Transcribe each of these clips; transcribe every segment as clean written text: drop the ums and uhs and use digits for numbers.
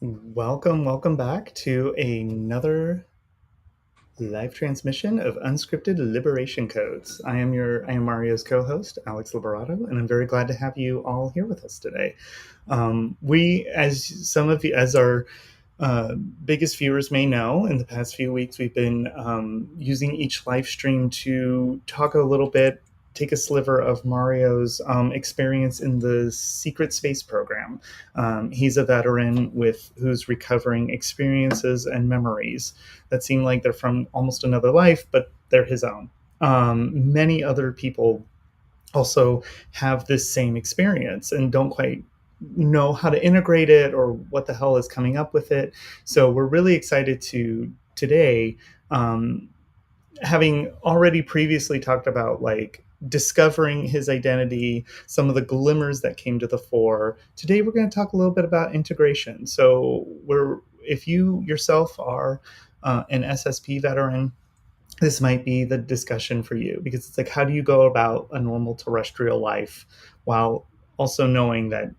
Welcome back to another live transmission of unscripted liberation codes. I am Mario's co-host, Alex Liberato, and I'm very glad to have you all here with us today. As some of you, as our biggest viewers may know, in the past few weeks, we've been using each live stream to talk a little bit, take a sliver of Mario's experience in the Secret Space program. He's a veteran who's recovering experiences and memories that seem like they're from almost another life, but they're his own. Many other people also have this same experience and don't quite know how to integrate it or what the hell is coming up with it. So we're really excited to today, having already previously talked about like discovering his identity, some of the glimmers that came to the fore. Today we're going to talk a little bit about integration. So if you yourself are an SSP veteran, this might be the discussion for you, because it's like, how do you go about a normal terrestrial life while also knowing that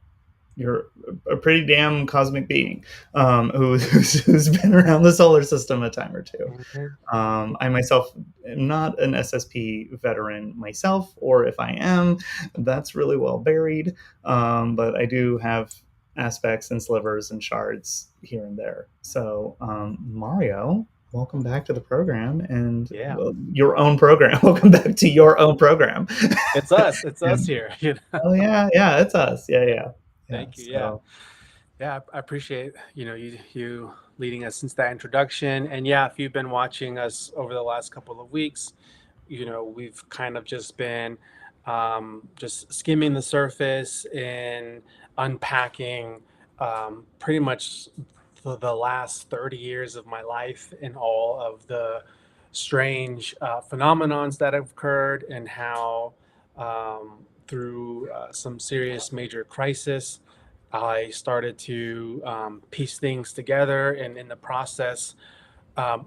you're a pretty damn cosmic being, who's been around the solar system a time or two. Mhm. I myself am not an SSP veteran myself, or if I am, that's really well buried. But I do have aspects and slivers and shards here and there. So, Mario, welcome back to the program and Yeah, your own program. Welcome back to your own program. it's us. It's us And, here. oh yeah, it's us. Yeah. Thank you. Yeah, So yeah. I appreciate you leading us since that introduction. And yeah, if you've been watching us over the last couple of weeks, we've kind of just been just skimming the surface and unpacking pretty much the last 30 years of my life and all of the strange phenomenons that have occurred and how through some serious major crisis I started to piece things together, and in the process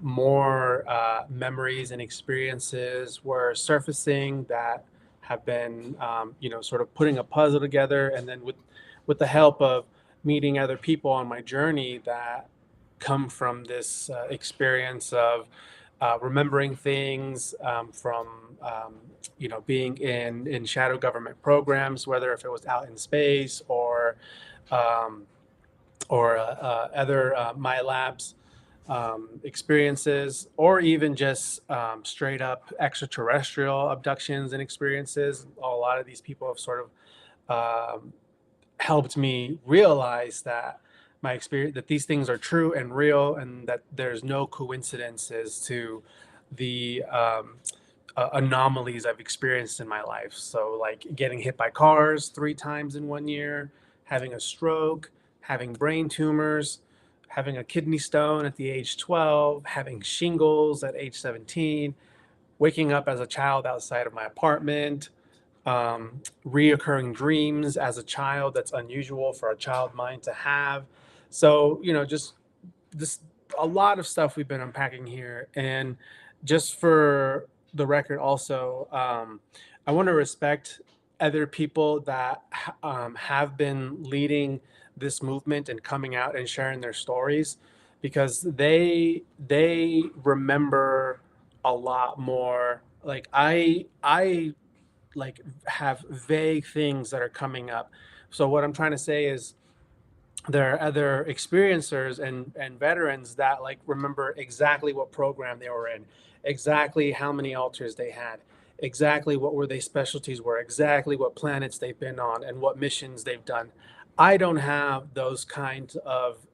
more memories and experiences were surfacing that have been, sort of putting a puzzle together. And then with the help of meeting other people on my journey that come from this experience of remembering things from, being in shadow government programs, whether if it was out in space um, or other my labs experiences, or even just straight up extraterrestrial abductions and experiences. A lot of these people have sort of helped me realize that my experience, that these things are true and real, and that there's no coincidences to the anomalies I've experienced in my life. So, like getting hit by cars 3 times in 1 year, having a stroke, having brain tumors, having a kidney stone at the age 12, having shingles at age 17, waking up as a child outside of my apartment, reoccurring dreams as a child that's unusual for a child mind to have. So, just this a lot of stuff we've been unpacking here. And just for the record, also, I want to respect other people that have been leading this movement and coming out and sharing their stories, because they remember a lot more. Like I like have vague things that are coming up. So what I'm trying to say is there are other experiencers and veterans that like remember exactly what program they were in, exactly how many altars they had, exactly what were they specialties were, exactly what planets they've been on and what missions they've done. I don't have those kinds of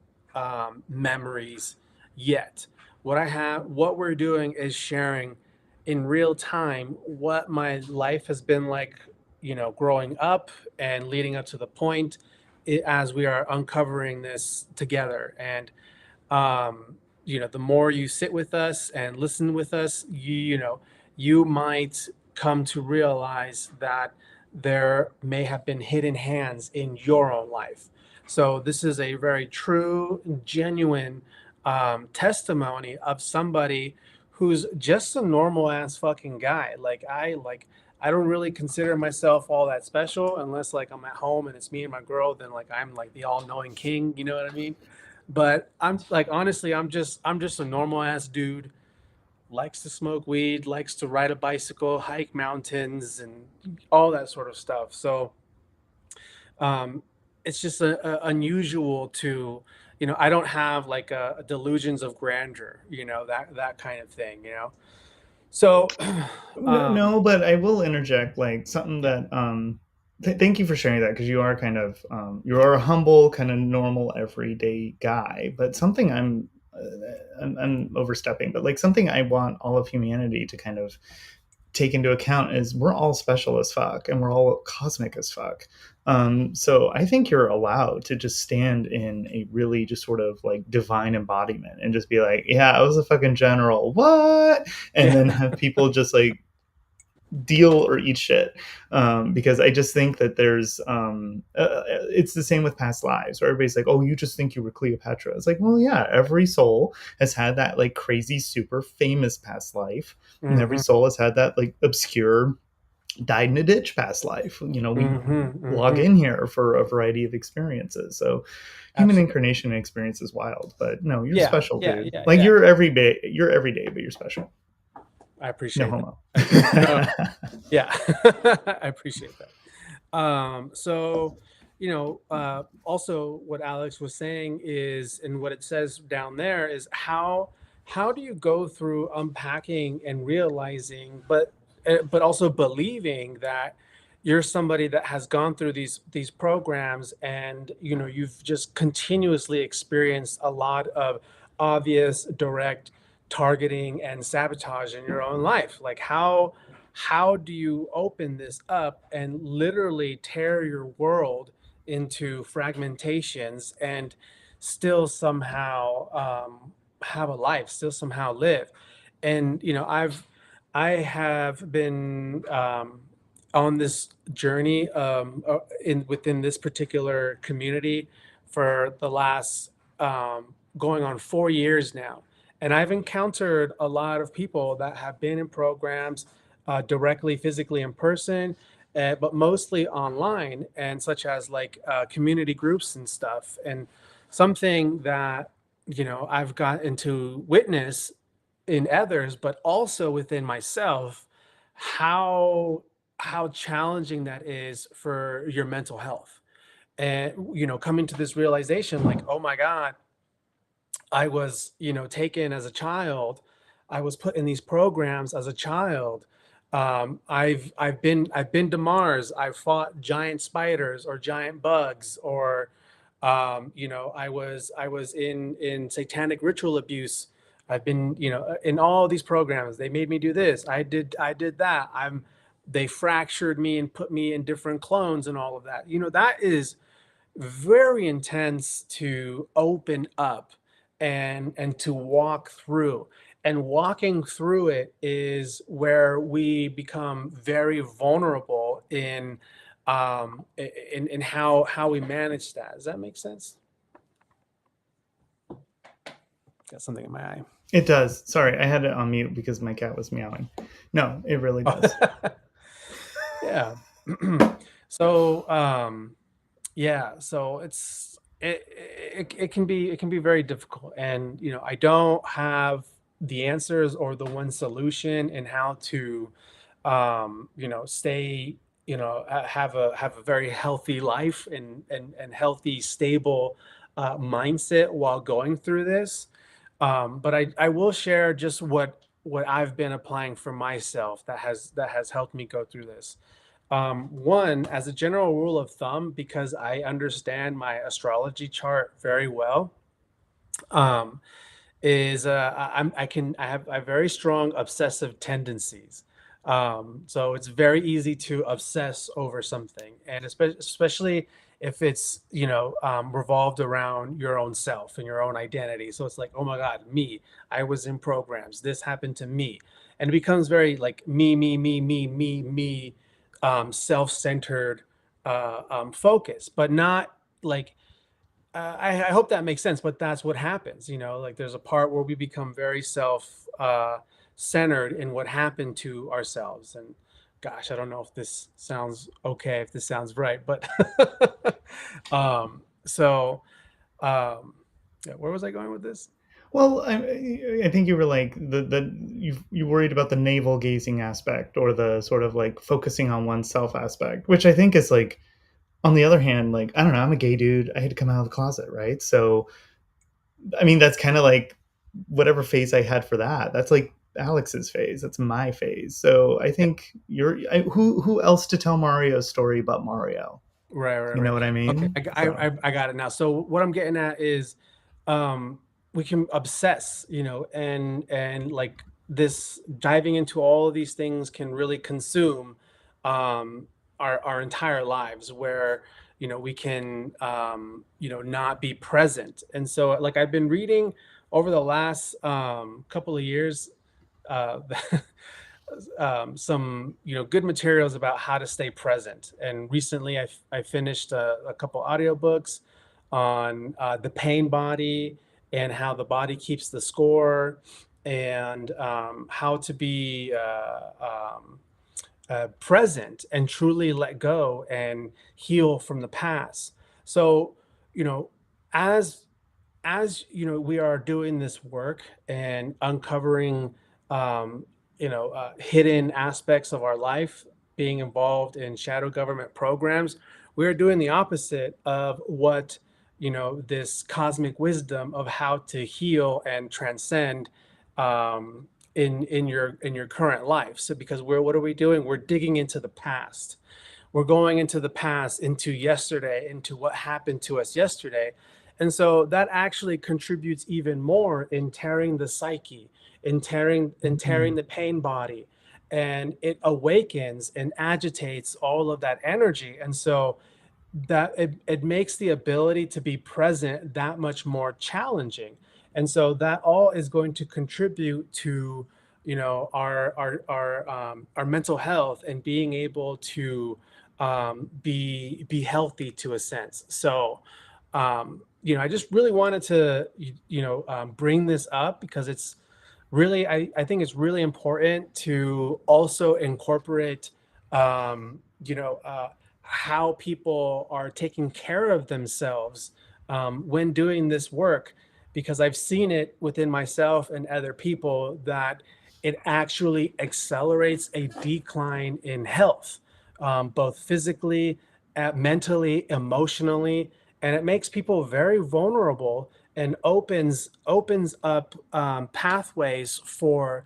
memories yet. What we're doing is sharing in real time what my life has been like, growing up and leading up to the point, as we are uncovering this together. And the more you sit with us and listen with us, you might come to realize that there may have been hidden hands in your own life. So this is a very true, genuine testimony of somebody who's just a normal ass fucking guy. I don't really consider myself all that special unless like I'm at home and it's me and my girl. Then like I'm like the all knowing king. You know what I mean? But I'm like, honestly, I'm just a normal ass dude, likes to smoke weed, likes to ride a bicycle, hike mountains, and all that sort of stuff. So um, it's just unusual to, I don't have like a delusions of grandeur, that kind of thing, So, um, No, but I will interject like something yeah. that thank you for sharing that because you are kind of you are a humble kind of normal everyday guy, but something I'm overstepping, but like something I want all of humanity to kind of take into account is we're all special as fuck and we're all cosmic as fuck. So I think you're allowed to just stand in a really just sort of like divine embodiment and just be like, yeah, I was a fucking general. What? And Yeah. then have people just like deal or eat shit, because I just think that there's it's the same with past lives where everybody's like, oh, you just think you were Cleopatra. It's like, well, yeah, every soul has had that like crazy super famous past life, and every Hmm. soul has had that like obscure died in a ditch past life. We Hmm. log Hmm. in here for a variety of experiences. So human Absolutely. incarnation and experience is wild, but no, you're Yeah. special, Yeah. dude. Yeah. Like Yeah. you're every day, but you're special. I No appreciate that. homo. I do. No. Yeah. I appreciate that. So, also what Alex was saying is, and what it says down there is how do you go through unpacking and realizing, but also believing that you're somebody that has gone through these programs, and you've just continuously experienced a lot of obvious direct targeting and sabotage in your own life. Like how do you open this up and literally tear your world into fragmentations and still somehow have a life, still somehow live? And I have been on this journey in within this particular community for the last going on 4 years now, and I've encountered a lot of people that have been in programs directly, physically in person, but mostly online, and such as like community groups and stuff. And something that I've gotten to witness in others, but also within myself, how how challenging that is for your mental health. And coming to this realization, like, oh my God, I was, taken as a child. I was put in these programs as a child. I've been to Mars. I've fought giant spiders or giant bugs, or I was in satanic ritual abuse. I've been, in all these programs. They made me do this. I did that. They fractured me and put me in different clones and all of that. That is very intense to open up and to walk through. And walking through it is where we become very vulnerable in how we manage that. Does that make sense? Got something in my eye. It does. Sorry, I had it on mute because my cat was meowing. No, it really does. Yeah. So yeah, so it can be very difficult, and I don't have the answers or the one solution in how to stay, have a very healthy life and healthy, stable mindset while going through this. But I will share just what I've been applying for myself that has helped me go through this. One, as a general rule of thumb, because I understand my astrology chart very well, um, is I have very strong obsessive tendencies. So it's very easy to obsess over something, and especially if it's revolved around your own self and your own identity. So it's like, oh my God, me, I was in programs, this happened to me, and it becomes very like me, self-centered focus, but not like I hope that makes sense, but that's what happens. Like there's a part where we become very centered in what happened to ourselves. And gosh, I don't know if this sounds okay, if this sounds right, but so um, Yeah, where was I going with this? Well, I think you were like you worried about the navel gazing aspect or the sort of like focusing on oneself aspect, which I think is like on the other hand, like I don't know, I'm a gay dude. I had to come out of the closet, right? So I mean, that's kind of like whatever phase I had for that. That's like Alex's phase. That's my phase. So I think who else to tell Mario's story but Mario? Right, right, You know right. what I Okay, mean? So I got it now. So what I'm getting at is, um, we can obsess, and like this diving into all of these things can really consume, our entire lives, where we can, not be present. And so, like I've been reading over the last couple of years, uh, some good materials about how to stay present. And recently, I finished a couple audiobooks on the pain body and how the body keeps the score, and how to be present and truly let go and heal from the past. So, you know, as we are doing this work and uncovering, hidden aspects of our life, being involved in shadow government programs, we're doing the opposite of what this cosmic wisdom of how to heal and transcend, in your current life. So because what are we doing? We're digging into the past. We're going into the past, into yesterday, into what happened to us yesterday. And so that actually contributes even more in tearing the psyche, in tearing mm, the pain body. And it awakens and agitates all of that energy. And so that it makes the ability to be present that much more challenging. And so that all is going to contribute to our mental health and being able to be healthy to a sense. So I just really wanted to bring this up because it's really, I think it's really important to also incorporate, how people are taking care of themselves when doing this work, because I've seen it within myself and other people that it actually accelerates a decline in health, both physically, mentally, emotionally, and it makes people very vulnerable and opens up pathways for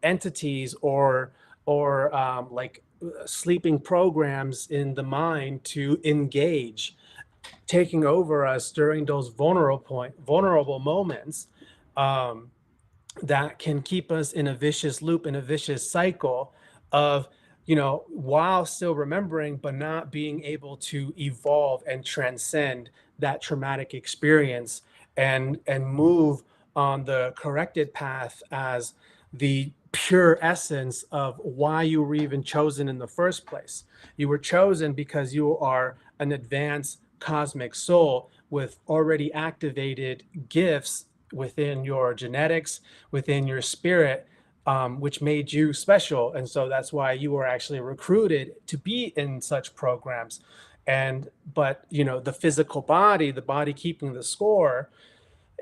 entities or like sleeping programs in the mind to engage, taking over us during those vulnerable moments, um, that can keep us in a vicious loop, in a vicious cycle of, while still remembering, but not being able to evolve and transcend that traumatic experience and move on the corrected path as the pure essence of why you were even chosen in the first place. You were chosen because you are an advanced cosmic soul with already activated gifts within your genetics, within your spirit, which made you special. And so that's why you were actually recruited to be in such programs. But the physical body, the body keeping the score,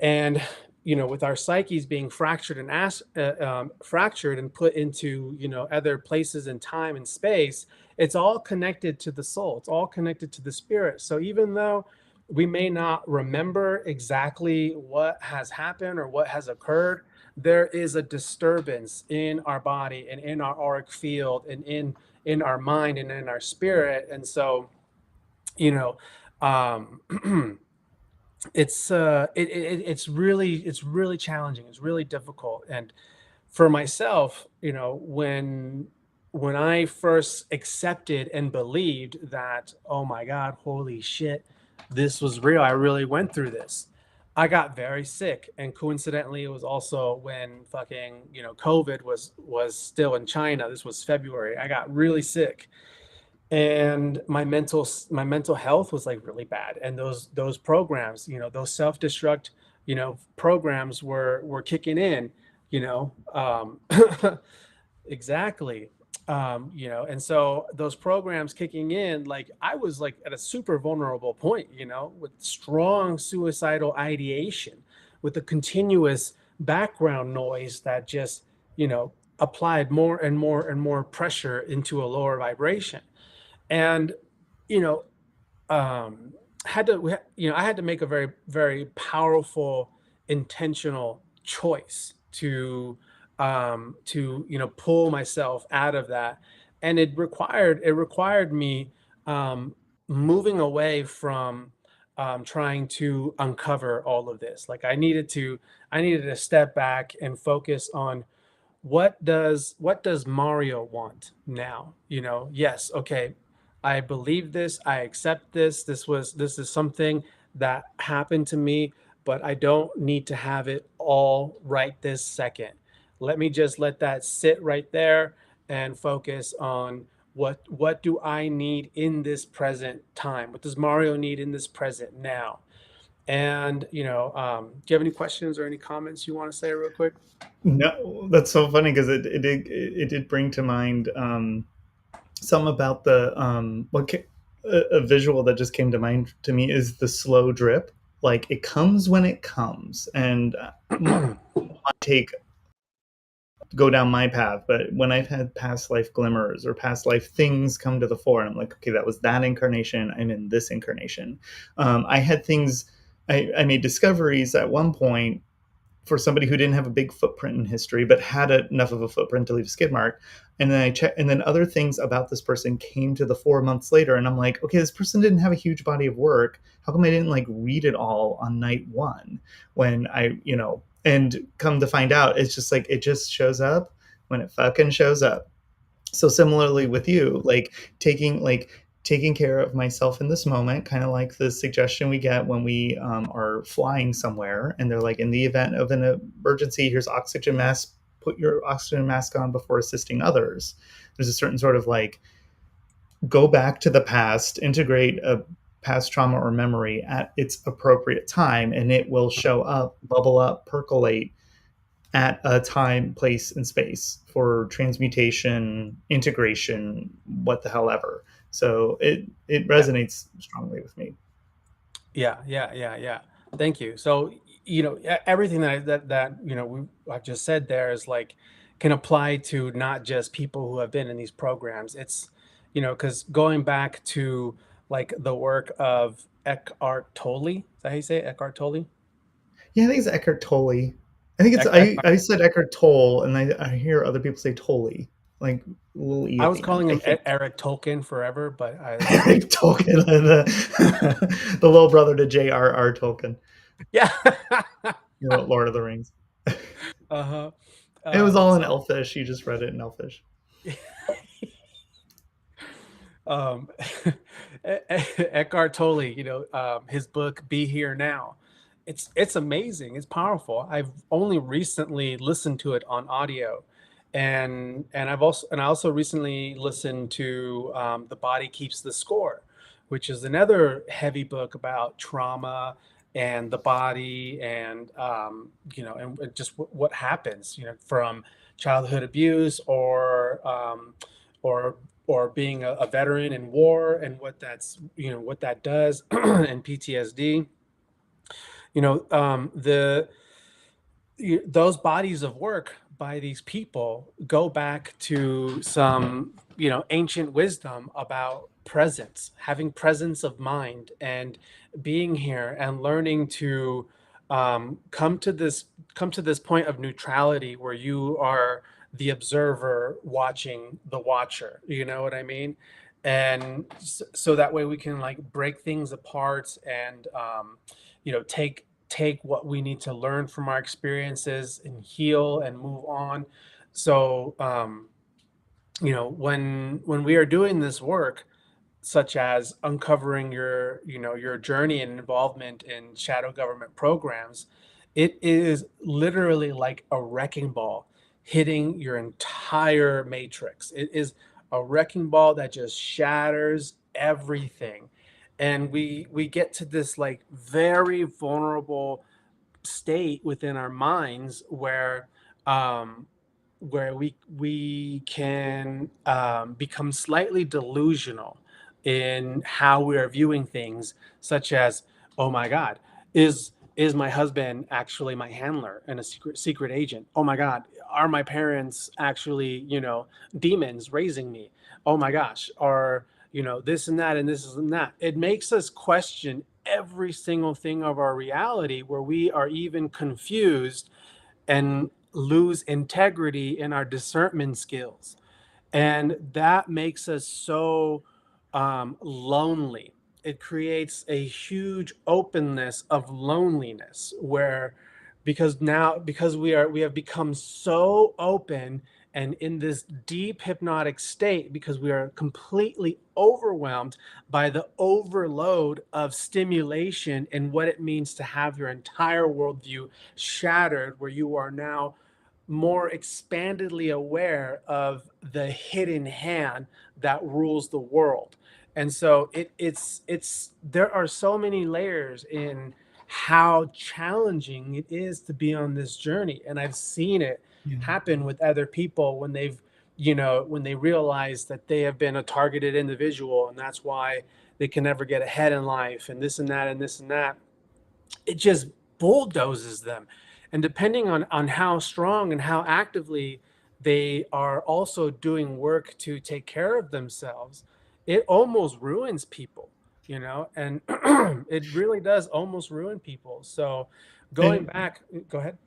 and with our psyches being fractured and fractured and put into other places in time and space, it's all connected to the soul, it's all connected to the spirit. So even though we may not remember exactly what has happened or what has occurred, there is a disturbance in our body and in our auric field and in our mind and in our spirit. And so you know um it's really challenging, it's really difficult. And for myself, when I first accepted and believed that, oh my god, holy shit, this was real, I really went through this, I got very sick. And coincidentally, it was also when fucking COVID was still in China. This was February. I got really sick, and my mental health was like really bad. And those programs, those self-destruct programs were kicking in. you know um exactly. And so those programs kicking in, like I was like at a super vulnerable point, with strong suicidal ideation, with a continuous background noise that just, applied more and more and more pressure into a lower vibration. And, you know, um, I had to make a very, very powerful, intentional choice to pull myself out of that, and it required me um, moving away from trying to uncover all of this. Like I needed to step back and focus on what does Mario want now? Yes, okay, I believe this, I accept this. This is something that happened to me, but I don't need to have it all right this second. Let me just let that sit right there and focus on what do I need in this present time? What does Mario need in this present now? And do you have any questions or any comments you want to say real quick? No, that's so funny because it did bring to mind some about the a visual that just came to mind to me is the slow drip. Like it comes when it comes, and my take go down my path. But when I've had past life glimmers or past life things come to the fore, and I'm like, okay, that was that incarnation. I'm in this incarnation. I had things. I made discoveries at one point for somebody who didn't have a big footprint in history, but had enough of a footprint to leave a skid mark. And then I check, and then other things about this person came to the 4 months later, and I'm like, okay, this person didn't have a huge body of work. How come I didn't like read it all on night one when and come to find out, it's just like it just shows up when it fucking shows up. So similarly with you, taking care of myself in this moment, kind of like the suggestion we get when we are flying somewhere, and they're like, in the event of an emergency, here's oxygen mask. Put your oxygen mask on before assisting others. There's a certain sort of like go back to the past, integrate a past trauma or memory at its appropriate time, and it will show up, bubble up, percolate at a time, place, and space for transmutation, integration, what the hell ever. So it Yeah. resonates strongly with me. Yeah, yeah, yeah, yeah. Thank you. So, everything I've just said there is like can apply to not just people who have been in these programs. It's, because going back to like the work of Eckhart Tolle, is that how you say it? Eckhart Tolle? Yeah, I think it's Eckhart Tolle. I think it's Eckhart. I said Eckhart Tolle, and I hear other people say Tolle, like a little e I at was the end. calling I him think Eric Tolkien forever, but Eric Tolkien, the little brother to J.R.R. Tolkien, yeah. who wrote Lord of the Rings. Uh-huh. It was all in So Elfish. You just read it in Elfish. um, Eckhart Tolle, his book "Be Here Now," it's amazing. It's powerful. I've only recently listened to it on audio, and I also recently listened to "The Body Keeps the Score," which is another heavy book about trauma and the body, and and just what happens, from childhood abuse or or being a veteran in war, and what that does and PTSD. Those bodies of work by these people go back to some ancient wisdom about presence, having presence of mind, and being here and learning to come to this point of neutrality where you are the observer watching the watcher. You know what I mean? And so that way we can like break things apart and take what we need to learn from our experiences and heal and move on. So, when we are doing this work, such as uncovering your journey and involvement in shadow government programs, it is literally like a wrecking ball hitting your entire matrix. It is a wrecking ball that just shatters everything, and we get to this like very vulnerable state within our minds where um where we can become slightly delusional in how we are viewing things, such as, oh my God, is my husband actually my handler and a secret agent? Oh my God, are my parents actually, demons raising me? Oh my gosh, are, this and that and this and that? It makes us question every single thing of our reality, where we are even confused and lose integrity in our discernment skills. And that makes us so lonely. It creates a huge openness of loneliness, where, because we have become so open and in this deep hypnotic state, because we are completely overwhelmed by the overload of stimulation and what it means to have your entire worldview shattered, where you are now more expandedly aware of the hidden hand that rules the world. And so it's there are so many layers in how challenging it is to be on this journey. And I've seen it Yeah. happen with other people when when they realize that they have been a targeted individual, and that's why they can never get ahead in life, and this and that and this and that. It just bulldozes them. And depending on how strong and how actively they are also doing work to take care of themselves, it almost ruins people, and it really does almost ruin people. So going And back, go ahead.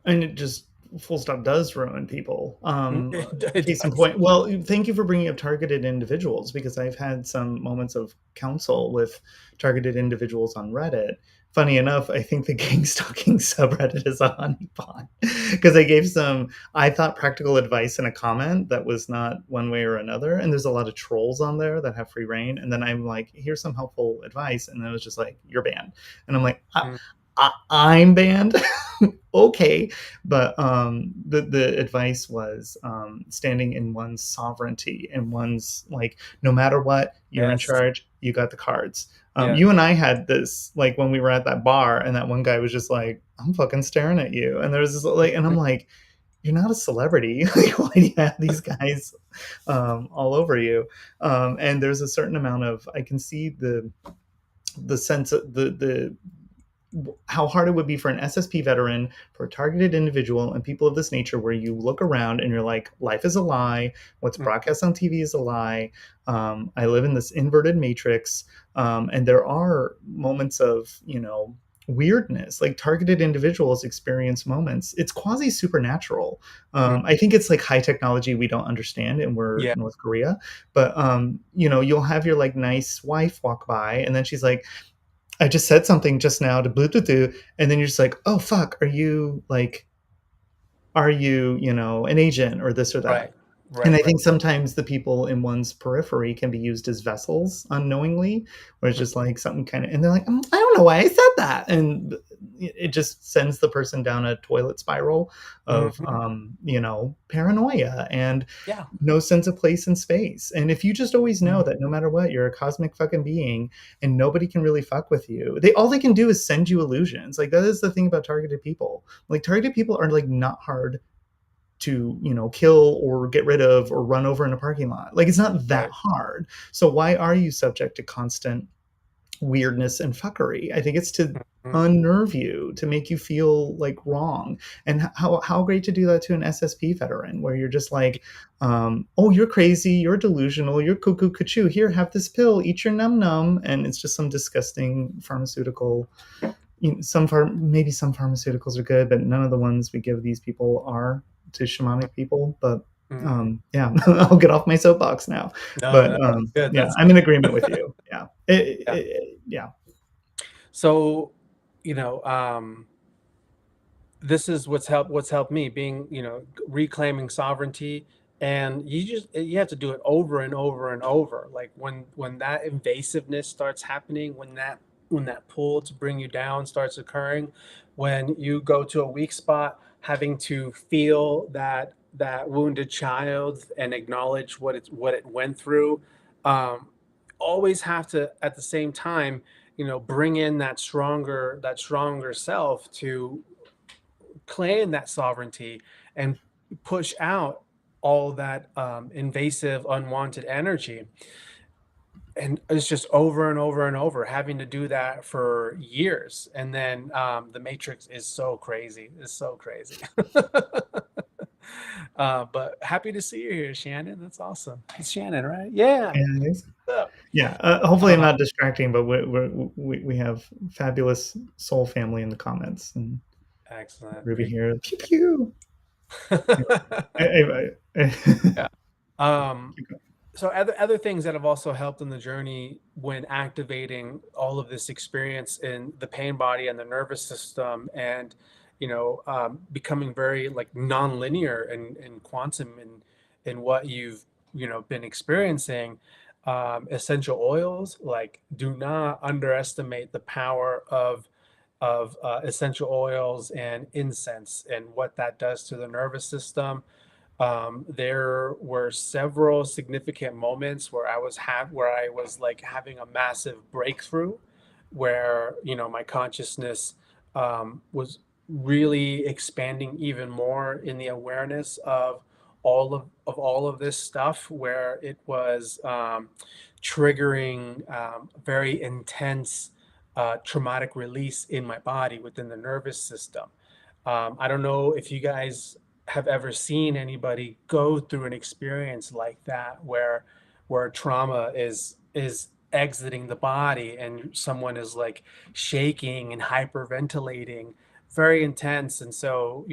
it just full stop does ruin people. It Case in does. point. Well, thank you for bringing up targeted individuals, because I've had some moments of counsel with targeted individuals on Reddit. Funny enough, I think the gang stalking subreddit is a honeypot, because I gave some, I thought, practical advice in a comment that was not one way or another. And there's a lot of trolls on there that have free reign. And then I'm like, here's some helpful advice. And then it was just like, you're banned. And I'm like, Mm, I'm banned. Okay, but the advice was standing in one's sovereignty and one's, like, no matter what, you're in yes. charge. You got the cards. Yeah. You and I had this, like, when we were at that bar, and that one guy was just like, "I'm fucking staring at you," and there was this, like, and I'm like, "You're not a celebrity. Like, why do you have these guys all over you?" And there's a certain amount of, I can see the sense of the how hard it would be for an SSP veteran, for a targeted individual, and people of this nature, where you look around and you're like, life is a lie. What's Mm, broadcast on TV is a lie. I live in this inverted matrix. And there are moments of, weirdness. Like, targeted individuals experience moments. It's quasi supernatural. mm, I think it's like high technology we don't understand, and we're yeah. North Korea. But, you'll have your, like, nice wife walk by, and then she's like, I just said something just now to Bluetooth, and then you're just like, oh fuck, are you an agent or this or that? Right. And Right. I Right. think sometimes the people in one's periphery can be used as vessels unknowingly, where it's Mm, just like something kind of, and they're like, I don't know why I said that. And it just sends the person down a toilet spiral of, mhm. paranoia and Yeah. no sense of place and space. And if you just always know Mm, that no matter what, you're a cosmic fucking being and nobody can really fuck with you, all they can do is send you illusions. Like, that is the thing about targeted people. Like, targeted people are, like, not hard to, kill or get rid of or run over in a parking lot. Like, it's not that right. hard. So why are you subject to constant weirdness and fuckery? I think it's to Mm, unnerve you, to make you feel like wrong. And how great to do that to an SSP veteran, where you're just like, oh, you're crazy, you're delusional, you're cuckoo cuckoo, here, have this pill, eat your num num. And it's just some disgusting pharmaceutical, maybe some pharmaceuticals are good, but none of the ones we give these people are to shamanic people. But mm. yeah, I'll get off my soapbox now. No, But no, that's good. yeah, That's I'm good. in agreement with you. Yeah, Yeah. yeah, So, you know, this is what's helped me, being, reclaiming sovereignty. And you have to do it over and over and over. Like, when that invasiveness starts happening, when that pull to bring you down starts occurring, when you go to a weak spot, having to feel that wounded child and acknowledge what it went through. um, Always have to, at the same time, bring in that stronger self to claim that sovereignty and push out all that invasive, unwanted energy. And it's just over and over and over, having to do that for years. And then the Matrix is so crazy. It's so crazy. But happy to see you here, Shannon. That's awesome. It's Shannon, right? Yeah. And What's up? yeah, hopefully I'm Uh, not distracting, but we have fabulous soul family in the comments, and Excellent. Ruby Very here. Pew pew. good. Yeah. Um, Keep going. so other things that have also helped in the journey when activating all of this experience in the pain body and the nervous system, and becoming very like non-linear and quantum in what you've been experiencing. Essential oils, like, do not underestimate the power of essential oils and incense and what that does to the nervous system. There were several significant moments where I was like having a massive breakthrough, where my consciousness was really expanding even more in the awareness of all of this stuff, where it was triggering very intense traumatic release in my body within the nervous system. I don't know if you guys have ever seen anybody go through an experience like that, where trauma is exiting the body and someone is like shaking and hyperventilating, very intense. And so,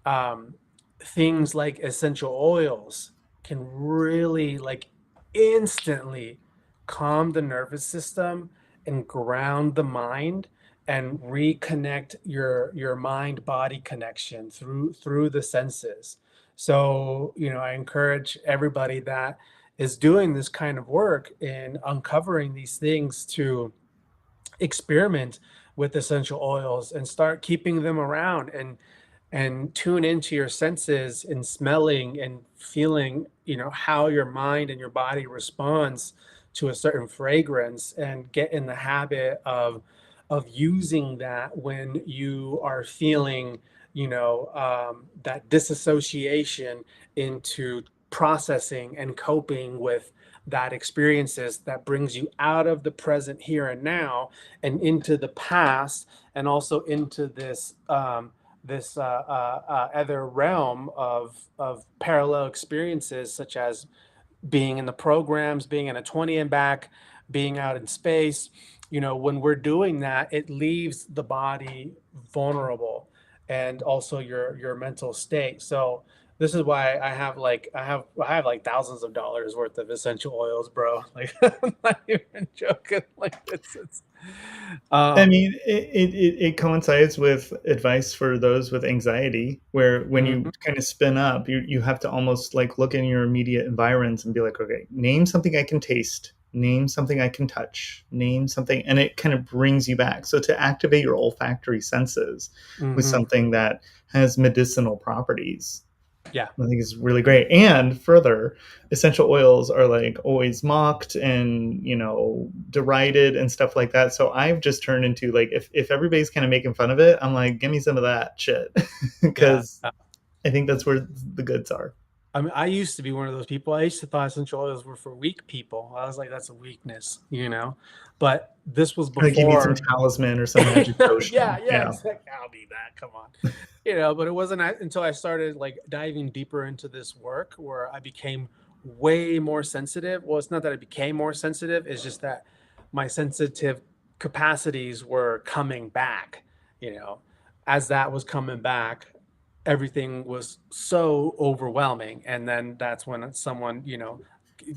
um, things like essential oils can really like instantly calm the nervous system and ground the mind and reconnect your mind body connection through the senses. So I encourage everybody that is doing this kind of work in uncovering these things to experiment with essential oils and start keeping them around, and tune into your senses and smelling and feeling, how your mind and your body responds to a certain fragrance, and get in the habit of using that when you are feeling, that disassociation into processing and coping with that experiences that brings you out of the present here and now and into the past, and also into this other realm of parallel experiences, such as being in the programs, being in a 20 and back, being out in space. When we're doing that, it leaves the body vulnerable, and also your mental state. So this is why I have like thousands of dollars worth of essential oils, bro. Like, I'm not even joking. Like, it's I um mean, it coincides with advice for those with anxiety, where when you mhm, kind of spin up, you have to almost like look in your immediate environs and be like, okay, name something I can taste, name something I can touch, name something, and it kind of brings you back. So to activate your olfactory senses with mhm, something that has medicinal properties, yeah, I think is really great. And further, essential oils are like always mocked and, derided and stuff like that. So I've just turned into like, if everybody's kind of making fun of it, I'm like, give me some of that shit. yeah. Because I think that's where the goods are. I mean, I used to be one of those people. I used to thought essential oils were for weak people. I was like, that's a weakness, But this was Like you need some before. talisman or some magic Yeah, potion. yeah, Yeah. exactly. I'll need that. Come on. But it wasn't until I started like diving deeper into this work where I became way more sensitive. Well, it's not that I became more sensitive, it's just that my sensitive capacities were coming back, you know. As that was coming back, everything was so overwhelming. And then that's when someone,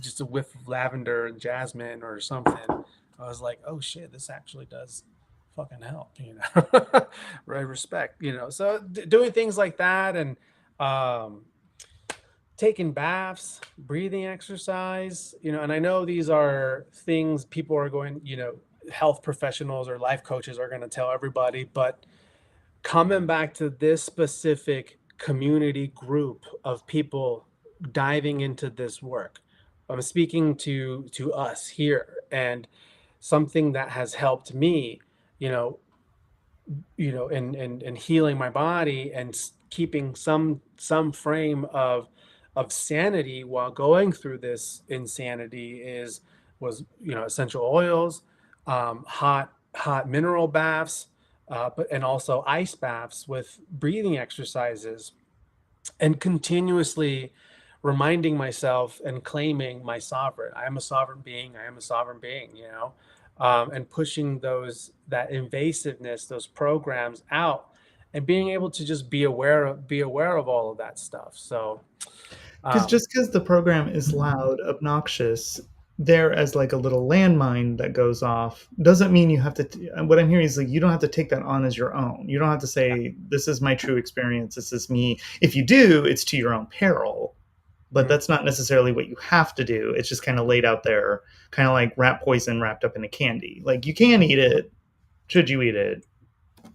just a whiff of lavender and jasmine or something, I was like, oh shit, this actually does fucking help, right? Respect, So doing things like that, and um, taking baths, breathing exercise, and I know these are things people are going, health professionals or life coaches are going to tell everybody, but coming back to this specific community group of people diving into this work, I'm speaking to us here, and something that has helped me, you know and healing my body and keeping some frame of sanity while going through this insanity is was essential oils, hot mineral baths, but and also ice baths with breathing exercises, and continuously reminding myself and claiming my sovereign. I am a sovereign being. I am a sovereign being. And pushing that invasiveness, those programs out, and being able to just be aware of all of that stuff. So, Because um, just because the program is loud, obnoxious, there as like a little landmine that goes off doesn't mean you have to. What I'm hearing is like you don't have to take that on as your own. You don't have to yeah, say this is my true experience. This is me. If you do, it's to your own peril. But mm, that's not necessarily what you have to do. It's just kind of laid out there, kind of like rat poison wrapped up in a candy. Like you can eat it. Should you eat it?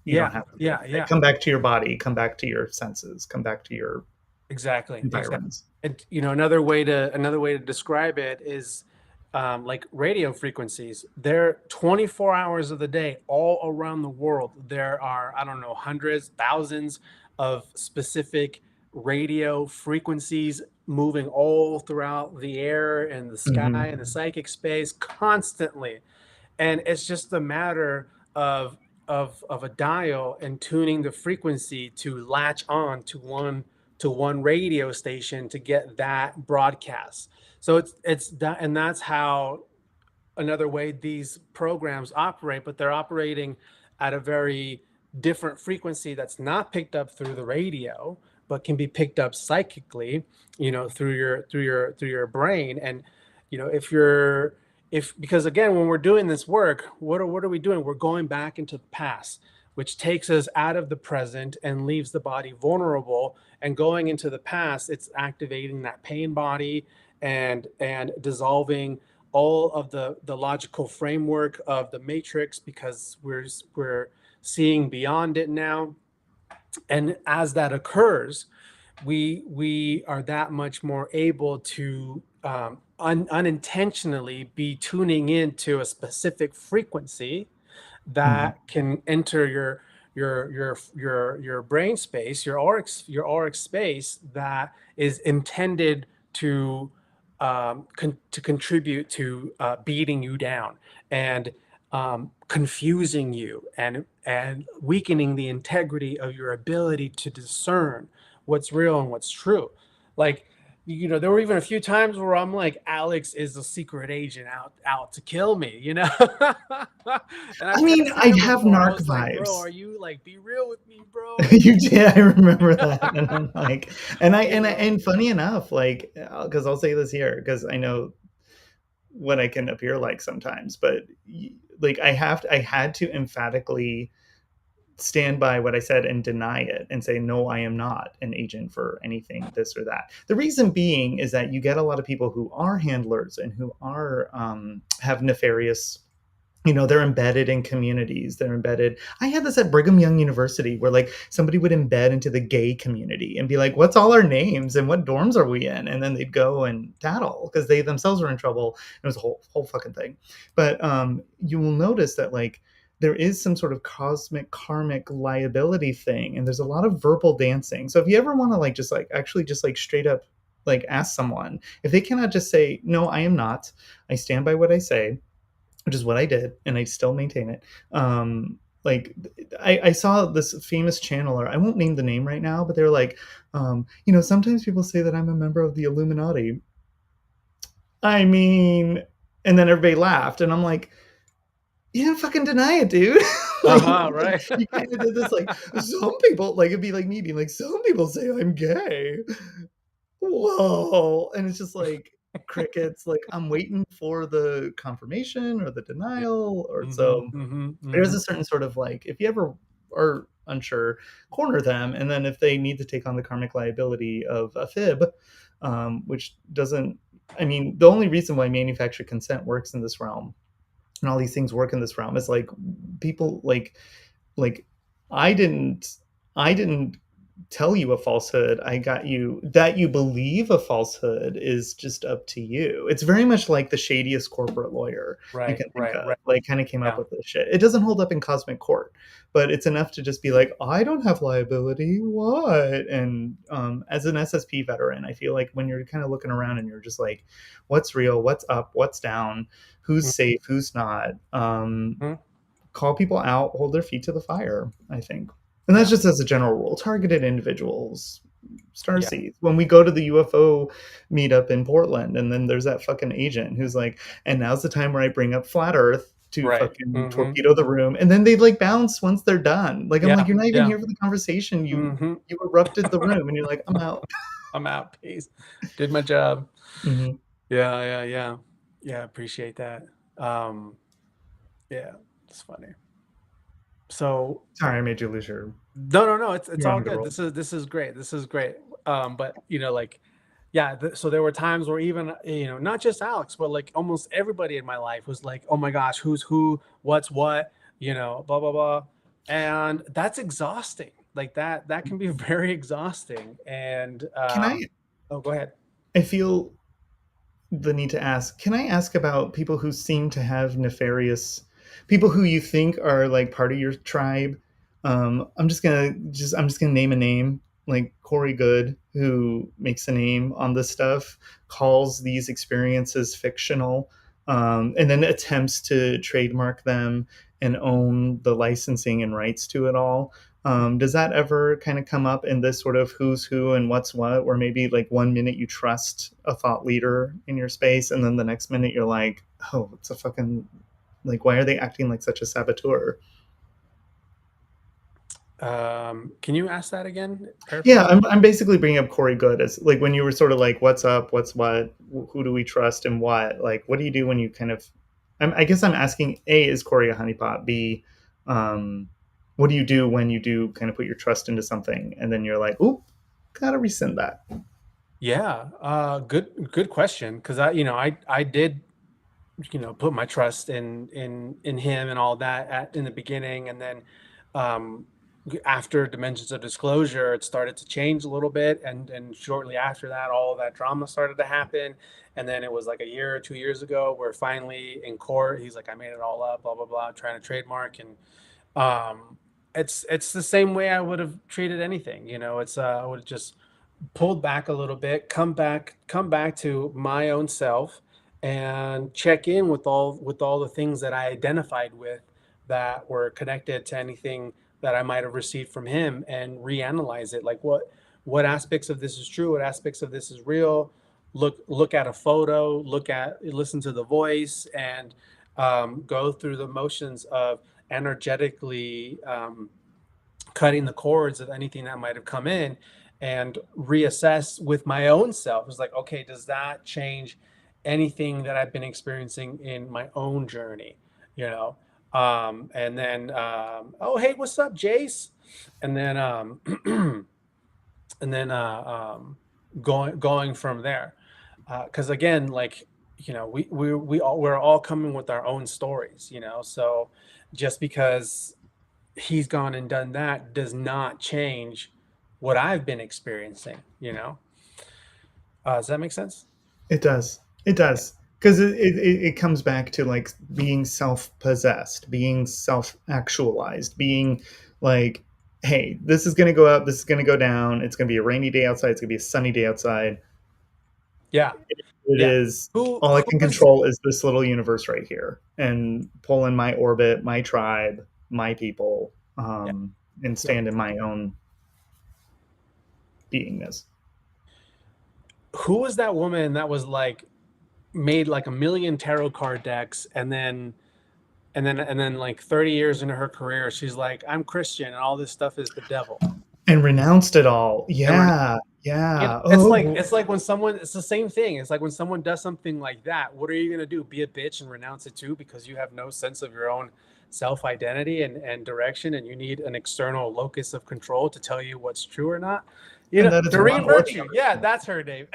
You don't yeah, have to. yeah, yeah. Come back to your body. Come back to your senses. Come back to your Exactly, exactly. environs. And another way to describe it is like radio frequencies. They're 24 hours of the day, all around the world. There are, I don't know, hundreds, thousands of specific radio frequencies moving all throughout the air and the sky Hmm. and the psychic space constantly. And it's just a matter of a dial and tuning the frequency to latch on to one radio station to get that broadcast. So it's that, and that's how another way these programs operate, but they're operating at a very different frequency that's not picked up through the radio, but can be picked up psychically, through your brain. And if you're if because again, when we're doing this work, what are we doing? We're going back into the past, which takes us out of the present and leaves the body vulnerable. And going into the past, it's activating that pain body and dissolving all of the logical framework of the matrix, because we're seeing beyond it now. And as that occurs, we are that much more able to unintentionally be tuning into a specific frequency Hmm. that can enter your brain space, your auric space, that is intended to to contribute to beating you down and confusing you and weakening the integrity of your ability to discern what's real and what's true. Like, there were even a few times where I'm like, Alex is a secret agent out to kill me, and I I've mean, texted I him have before. I narc was like, bro, vibes. are you like, be real with me, bro? You did. I remember that, and I'm like, You know? and funny enough, like, because I'll say this here, because I know what I can appear like sometimes, but like, I had to emphatically stand by what I said and deny it and say, no, I am not an agent for anything, this or that. The reason being is that you get a lot of people who are handlers and who are have nefarious, they're embedded in communities. They're embedded. I had this at Brigham Young University where like somebody would embed into the gay community and be like, what's all our names and what dorms are we in? And then they'd go and tattle because they themselves were in trouble. It was a whole fucking thing. But you will notice that like there is some sort of cosmic karmic liability thing, and there's a lot of verbal dancing. So if you ever want to like just like actually just like straight up like ask someone, if they cannot just say, no, I am not, I stand by what I say, which is what I did, and I still maintain it. Like I saw this famous channeler. I won't name the name right now, but they're like, sometimes people say that I'm a member of the Illuminati. I mean, and then everybody laughed, and I'm like, you didn't fucking deny it, dude. Uh-huh, right. You kind of did this. Like some people, like it'd be like me being like, some people say I'm gay. Whoa, and it's just like crickets. Like I'm waiting for the confirmation or the Yeah. denial, or Mm-hmm, so mm-hmm, there's mm-hmm. a certain sort of like, if you ever are unsure, corner them, and then if they need to take on the karmic liability of a fib, which doesn't, I mean, the only reason why manufactured consent works in this realm and all these things work in this realm is like people like I didn't I didn't tell you a falsehood. I got you that you believe a falsehood is just up to you. It's very much like the shadiest corporate lawyer you Right, can think right, of. right. Like kind of came up Yeah. with this shit. It doesn't hold up in cosmic court, but it's enough to just be like, I don't have liability. What? And as an SSP veteran, I feel like when you're kind of looking around and you're just like, what's real? What's up? What's down? Who's safe? Who's not? Mhm. Call people out, hold their feet to the fire, I think. And that's Yeah. just as a general rule. Targeted individuals, Yeah. starseeds. When we go to the UFO meetup in Portland, and then there's that fucking agent who's like, and now's the time where I bring up flat Earth to Right. fucking Hmm. torpedo the room, and then they like bounce once they're done. Like I'm like, Yeah. you're not even Yeah. here for the conversation. You Hmm. you erupted the room, and you're like, I'm out. I'm out. Peace. Did my job. Mm-hmm. Yeah. Yeah. Yeah. Yeah. Appreciate that. Um, yeah. It's funny. So Sorry, I made you lose your. no, no, no. It's You want all me to good. roll? This is great. This is great. But like, yeah. So there were times where even not just Alex, but like almost everybody in my life was like, oh my gosh, who's who, what's what, blah blah blah, and that's exhausting. Like that can be very exhausting. And Can I? oh, go ahead. I feel the need to ask, can I ask about people who seem to have nefarious people who you think are like part of your tribe? I'm just gonna name a name, like Corey Good, who makes a name on this stuff, calls these experiences fictional, and then attempts to trademark them and own the licensing and rights to it all. Does that ever kind of come up in this sort of who's who and what's what, where maybe like one minute you trust a thought leader in your space, and then the next minute you're like, oh, it's a fucking, like, why are they acting like such a saboteur? Can you ask that again? Yeah, Paraphrase. I'm basically bringing up Corey Good as like when you were sort of like, what's up, what's what, who do we trust and what? Like, what do you do when you kind of? I guess I'm asking: A, is Corey a honeypot? B, um, what do you do when you do kind of put your trust into something and then you're like, oop, gotta rescind that? Yeah. Good question. Because I did put my trust in him and all that in the beginning, and then um after Dimensions of Disclosure it started to change a little bit, and shortly after that all of that drama started to happen, and then it was like a year or 2 years ago where finally in court he's like, I made it all up, blah blah blah, trying to trademark. And um it's the same way I would have treated anything. It's I would have just pulled back a little bit, come back to my own self, and check in with all the things that I identified with that were connected to anything that I might have received from him, and reanalyze it. Like what aspects of this is true, what aspects of this is real. Look at a photo, listen to the voice, and go through the motions of energetically cutting the cords of anything that might have come in, and reassess with my own self. It's like, okay, does that change anything that I've been experiencing in my own journey? You know, and then, oh, hey, what's up, Jace? And then, and then, going from there. Because again, like, we're all coming with our own stories, so just because he's gone and done that does not change what I've been experiencing, does that make sense? It does. It Yeah. does. Because it comes back to like being self possessed, being self actualized, being like, hey, this is going to go up, this is going to go down. It's going to be a rainy day outside, it's going to be a sunny day outside. Yeah. It Yeah. is who all I who can was control is this little universe right here and pull in my orbit, my tribe, my people, Yeah. and Yeah. stand in my own beingness. Who was that woman that was like made like a million tarot card decks, and then like 30 years into her career she's like, I'm Christian and all this stuff is the devil? And renounced it all. And we're Yeah. Yeah. it's like Oh, it's like when someone it's the same thing. It's like when someone does something like that, what are you going to do? Be a bitch and renounce it too because you have no sense of your own self identity and direction, and you need an external locus of control to tell you what's true or not? and that is one Doreen or the Virtue, other. yeah, that's her name.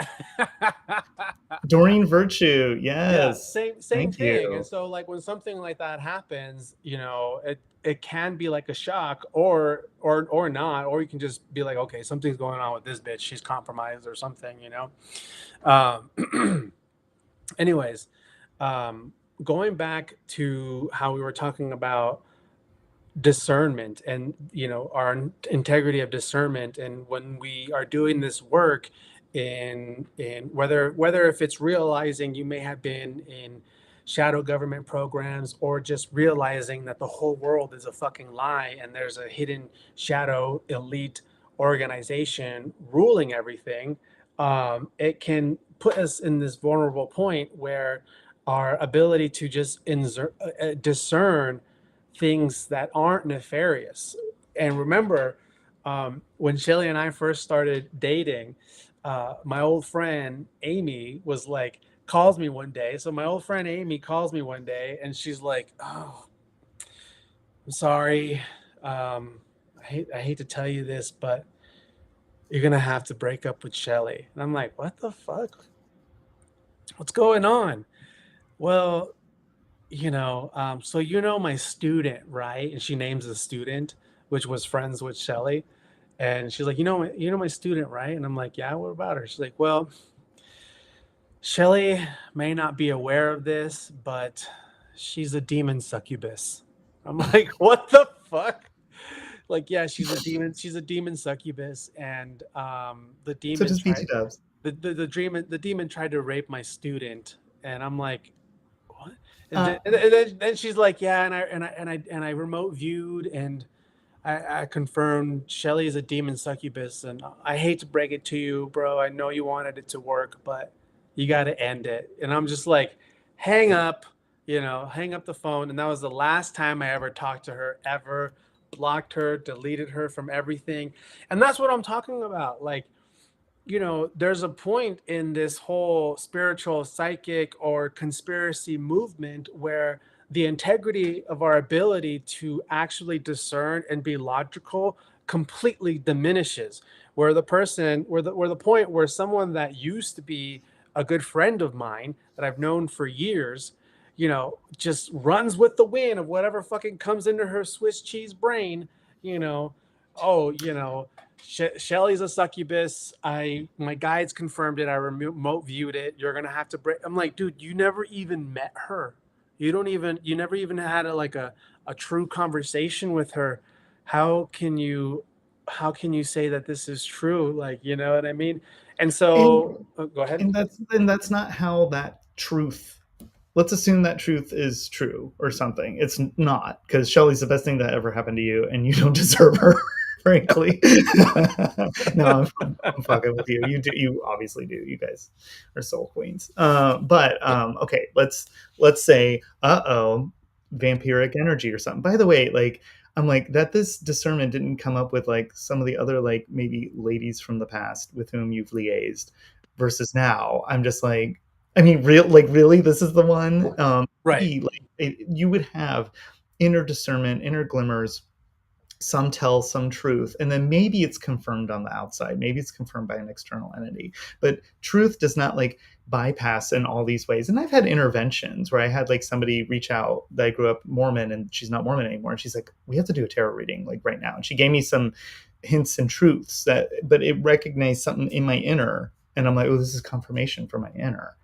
Doreen Virtue, Yeah, yes. same Thank thing. And you. so like when something like that happens, it can be like a shock, or not, or you can just be like, okay, something's going on with this bitch. She's compromised or something. Anyways, um, going back to how we were talking about discernment and our integrity of discernment. And when we are doing this work in whether if it's realizing you may have been in shadow government programs, or just realizing that the whole world is a fucking lie and there's a hidden shadow elite organization ruling everything, it can put us in this vulnerable point where our ability to just discern things that aren't nefarious. And remember, when Shelly and I first started dating, my old friend Amy was like, calls me one day. So my old friend Amy calls me one day and she's like, "Oh, I'm sorry. I hate to tell you this, but you're gonna have to break up with Shelly." And I'm like, "What the fuck? What's going on?" Well, so my student, right? And she names the student, which was friends with Shelly. And she's like, my student, right? And I'm like, yeah, what about her? She's like, well, Shelly may not be aware of this, but she's a demon succubus. I'm like, what the fuck? Like, yeah, she's a demon succubus, and the So demon does BT tried Dubs. the demon tried to rape my student, and I'm like, what? And Uh, then she's like, yeah, and I remote viewed, and I confirmed Shelly is a demon succubus, and I hate to break it to you, bro. I know you wanted it to work, but you got to end it. And I'm just like, hang up, hang up the phone. And that was the last time I ever talked to her, ever blocked her, deleted her from everything. And that's what I'm talking about. Like, there's a point in this whole spiritual, psychic, or conspiracy movement where the integrity of our ability to actually discern and be logical completely diminishes. Where the point where someone that used to be a good friend of mine that I've known for years, just runs with the wind of whatever fucking comes into her Swiss cheese brain, you know, oh, Shelly's a succubus. My guides confirmed it. I remote viewed it. You're gonna have to break. I'm like, dude, you never even met her. You never even had a true conversation with her. How can you, how can you say that this is true? Like, you know what I mean? And and so, go ahead. and that's not how that truth. Let's assume that truth is true or something. It's not, because Shelly's the best thing that ever happened to you, and you don't deserve her, frankly. No, I'm fucking with you. You do. You obviously do. You guys are soul queens. But okay, let's say, vampiric energy or something. By the way, like, I'm like that. This discernment didn't come up with like some of the other like maybe ladies from the past with whom you've liaised versus now. I'm just like, I mean, really, this is the one. Right, Maybe like you would have inner discernment, inner glimmers, some tell some truth, and then maybe it's confirmed on the outside, maybe it's confirmed by an external entity, but truth does not like bypass in all these ways. And I've had interventions where I had like somebody reach out that I grew up Mormon, and she's not Mormon anymore, and she's like, we have to do a tarot reading like right now, and she gave me some hints and truths that, but it recognized something in my inner, and I'm like, oh, this is confirmation for my inner.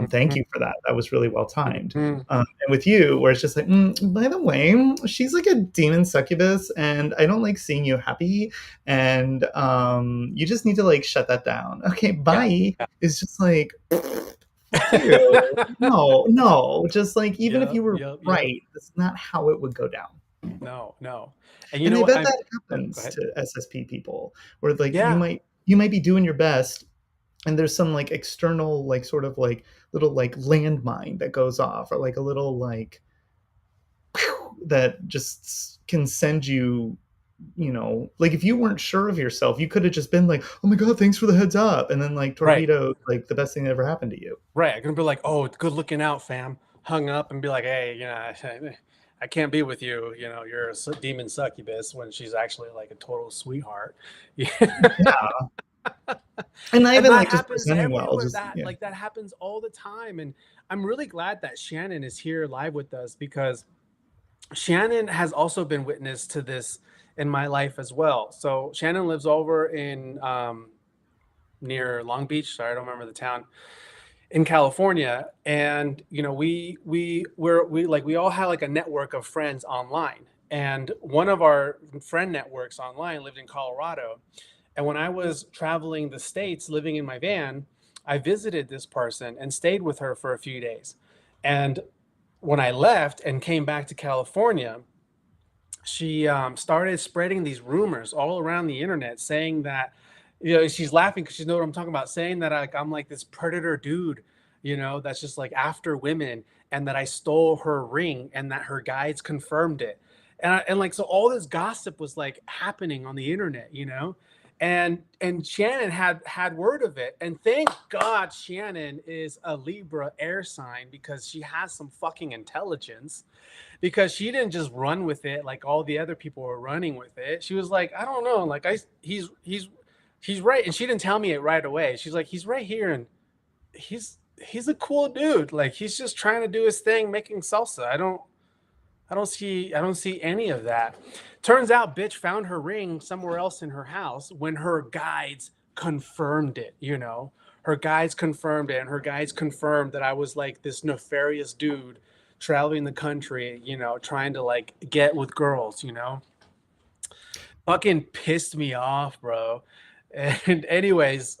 Thank you for that. That was really well timed. mhm, And with you, where it's just like, by the way, she's like a demon succubus, and I don't like seeing you happy, and you just need to like shut that down. Okay, yeah, bye. yeah. It's just like, fuck you. No, no, just like even if Yep, you were yep, yep. right, that's not how it would go down. No, no. And you And know I what? bet that Oh, go happens ahead. to SSP people, where like you Yeah, might you might be doing your best, and there's some like external like sort of like little like landmine that goes off, or like a little like that just can send you, like if you weren't sure of yourself, you could have just been like, oh my god, thanks for the heads up, and then like right. torpedo like the best thing that ever happened to you. Right. I can be like, "Oh, good looking out, fam." Hung up and be like, "Hey, I can't be with you. You're a demon succubus," when she's actually like a total sweetheart. Yeah. Yeah, and not And even that like just happens presenting well, everywhere. just That yeah. like that happens all the time. And I'm really glad that Shannon is here live with us, because Shannon has also been witness to this in my life as well. So Shannon lives over in near Long Beach. Sorry, I don't remember the town, in California. And we all have like a network of friends online. And one of our friend networks online lived in Colorado. And when I was traveling the States living in my van, I visited this person and stayed with her for a few days. And when I left and came back to California, she started spreading these rumors all around the internet saying that, she's laughing because she knows what I'm talking about, saying that I'm like this predator dude, that's just like after women, and that I stole her ring and that her guides confirmed it. And like, so all this gossip was like happening on the internet, and Shannon had word of it. And thank God Shannon is a Libra air sign, because she has some fucking intelligence, because she didn't just run with it like all the other people were running with it. She was like, I don't know, like he's right, and she didn't tell me it right away. She's like, he's right here, and he's a cool dude. Like, he's just trying to do his thing, making salsa. I don't see any of that. Turns out, bitch found her ring somewhere else in her house when her guides confirmed it. Her guides confirmed it, and her guides confirmed that I was like this nefarious dude traveling the country, trying to like get with girls. Fucking pissed me off, bro. And anyways,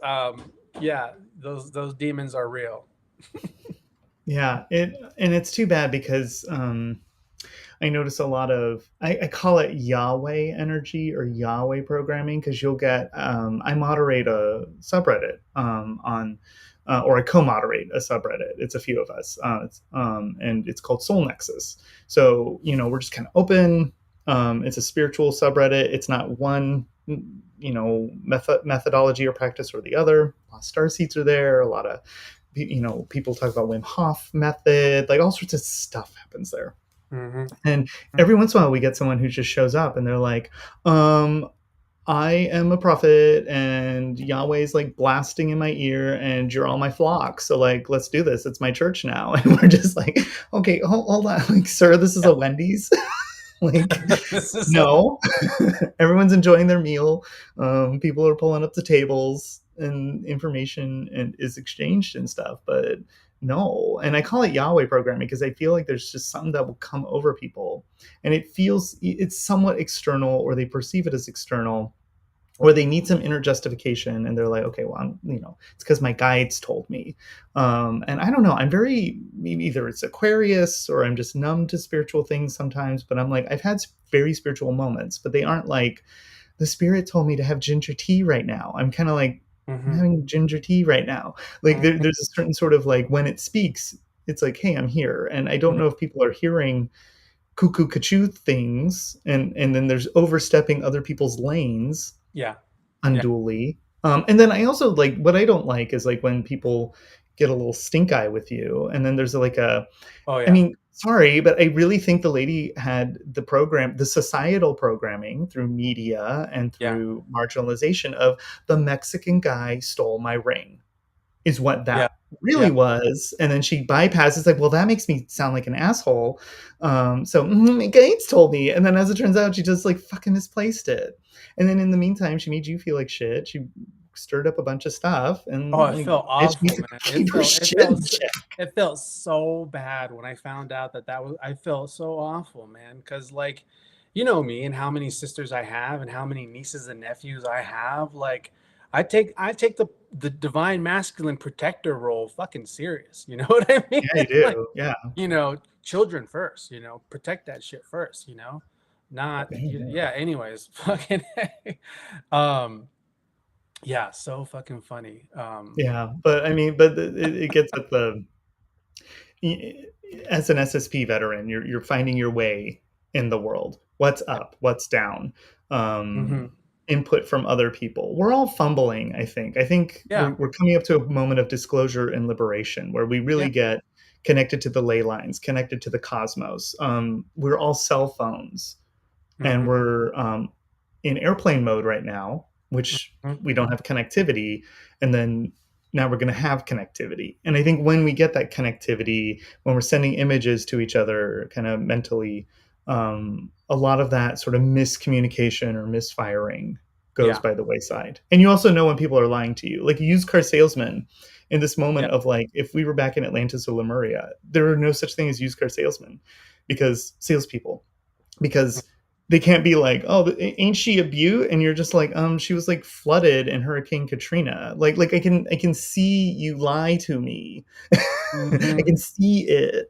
yeah, those demons are real. Yeah, it's too bad because I notice a lot of I call it Yahweh energy or Yahweh programming, because you'll get I moderate a subreddit on or I co-moderate a subreddit. It's a few of us, and it's called Soul Nexus. So we're just kind of open. It's a spiritual subreddit. It's not one methodology or practice or the other. A lot of star seeds are there. A lot of people talk about Wim Hof method. Like, all sorts of stuff happens there. Mm-hmm. And every once in a while, we get someone who just shows up and they're like, I am a prophet and Yahweh's like blasting in my ear and you're all my flock. So, like, let's do this. It's my church now. And we're just like, okay, hold on. Like, sir, this is a Wendy's. Like, This is no. Everyone's enjoying their meal. People are pulling up the tables and information and is exchanged and stuff. But no, and I call it Yahweh programming because I feel like there's just something that will come over people, and it's somewhat external, or they perceive it as external, or they need some inner justification, and they're like, okay, well, it's because my guides told me. And I don't know, I'm very, either it's Aquarius or I'm just numb to spiritual things sometimes, but I'm like, I've had very spiritual moments, but they aren't like, the spirit told me to have ginger tea right now. I'm kind of like, I'm mm-hmm. having ginger tea right now. Like, Mm-hmm. there's a certain sort of like, when it speaks, it's like, hey, I'm here. And I don't know if people are hearing cuckoo cachoo things, and then there's overstepping other people's lanes Yeah. Yeah. unduly. And then I also, like, what I don't like is like when people get a little stink eye with you, and then there's like Oh I yeah. mean, sorry, but I really think the lady had the societal programming through media and Yeah. through marginalization of the Mexican guy stole my ring, is what Yeah. that really Yeah. was. And then she bypasses, like, well, that makes me sound like an asshole. So Gates told me. And then as it turns out, she just like fucking misplaced it. And then in the meantime, she made you feel like shit. She stirred up a bunch of stuff, Oh, and it like, felt bitch awful, needs to man. It keep her felt it shit felt in so, check. it felt so bad when I found out that was. I felt so awful, man. Because, like, you know me and how many sisters I have and how many nieces and nephews I have. Like, I take the divine masculine protector role fucking serious. You know what I mean? Yeah, you Like, do. Yeah. children first. Protect that shit first. Not yeah. Anyways, fucking. um. Yeah, so fucking funny. Yeah. But I mean, but it gets at the, as an SSP veteran, you're finding your way in the world. What's up? What's down? Hmm. Input from other people. We're all fumbling. I think Yeah, we're coming up to a moment of disclosure and liberation where we yeah, really get connected to the ley lines, connected to the cosmos. We're all cell phones, and hmm, we're in airplane mode right now, which hmm, we don't have connectivity, and then now we're going to have connectivity. And I think when we get that connectivity, when we're sending images to each other, kind of mentally, a lot of that sort of miscommunication or misfiring goes yeah, by the wayside. And you also know when people are lying to you, like a used car salesman. In this moment yeah, of like, if we were back in Atlantis or Lemuria, there are no such thing as used car salesmen, because salespeople, because they can't be like, oh, ain't she a beaut? And you're just like, she was like flooded in Hurricane Katrina. Like I can see you lie to me. I Hmm. can see it.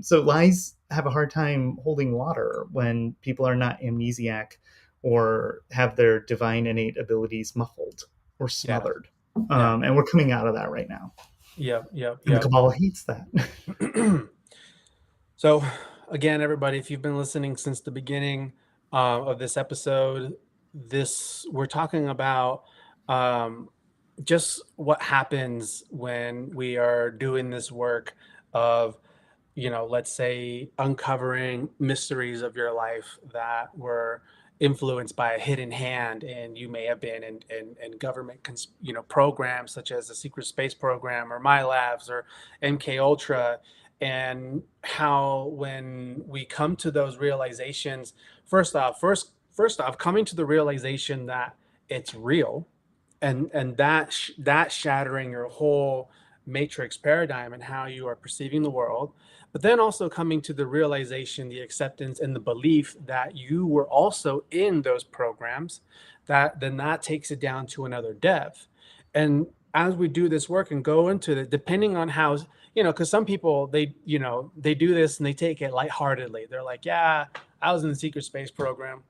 So lies have a hard time holding water when people are not amnesiac or have their divine innate abilities muffled or Yeah. smothered. Yeah. And we're coming out of that right now. Yep. Yep. And the Yep. Kabbalah hates that. So, again, everybody, if you've been listening since the beginning of this episode, this we're talking about um, just what happens when we are doing this work of, let's say, uncovering mysteries of your life that were influenced by a hidden hand, and you may have been in government, programs such as the secret space program or my labs or MK Ultra, and how when we come to those realizations, first off, coming to the realization that it's real, and that shattering your whole matrix paradigm and how you are perceiving the world, but then also coming to the realization, the acceptance, and the belief that you were also in those programs, that takes it down to another depth. And as we do this work and go into it, depending on how, because some people, they do this and they take it lightheartedly. They're like, yeah, I was in the secret space program,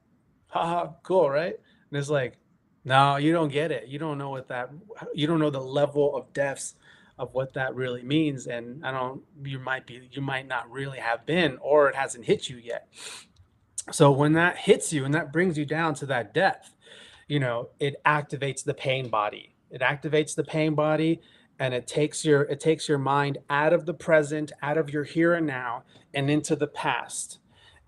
haha, cool, right? And it's like, no, you don't get it. You don't know the level of depths of what that really means. And you might not really have been, or it hasn't hit you yet. So when that hits you and that brings you down to that depth, it activates the pain body. It activates the pain body, and it takes your mind out of the present, out of your here and now, and into the past.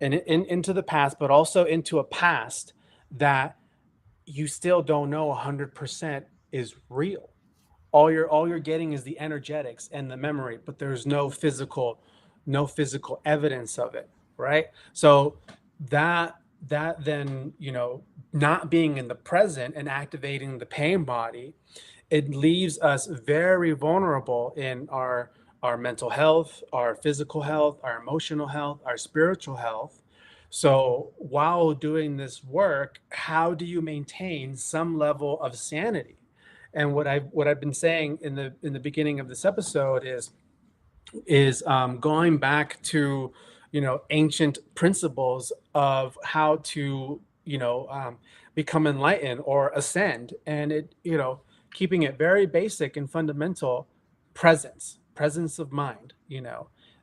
And into the past, but also into a past that you still don't know 100% is real. All you're getting is the energetics and the memory, but there's no physical evidence of it, right? So that that then, not being in the present and activating the pain body, it leaves us very vulnerable in our mental health, our physical health, our emotional health, our spiritual health. So while doing this work, how do you maintain some level of sanity? And what I've been saying in the beginning of this episode is going back to, ancient principles of how to, become enlightened or ascend, and keeping it very basic and fundamental: presence of mind.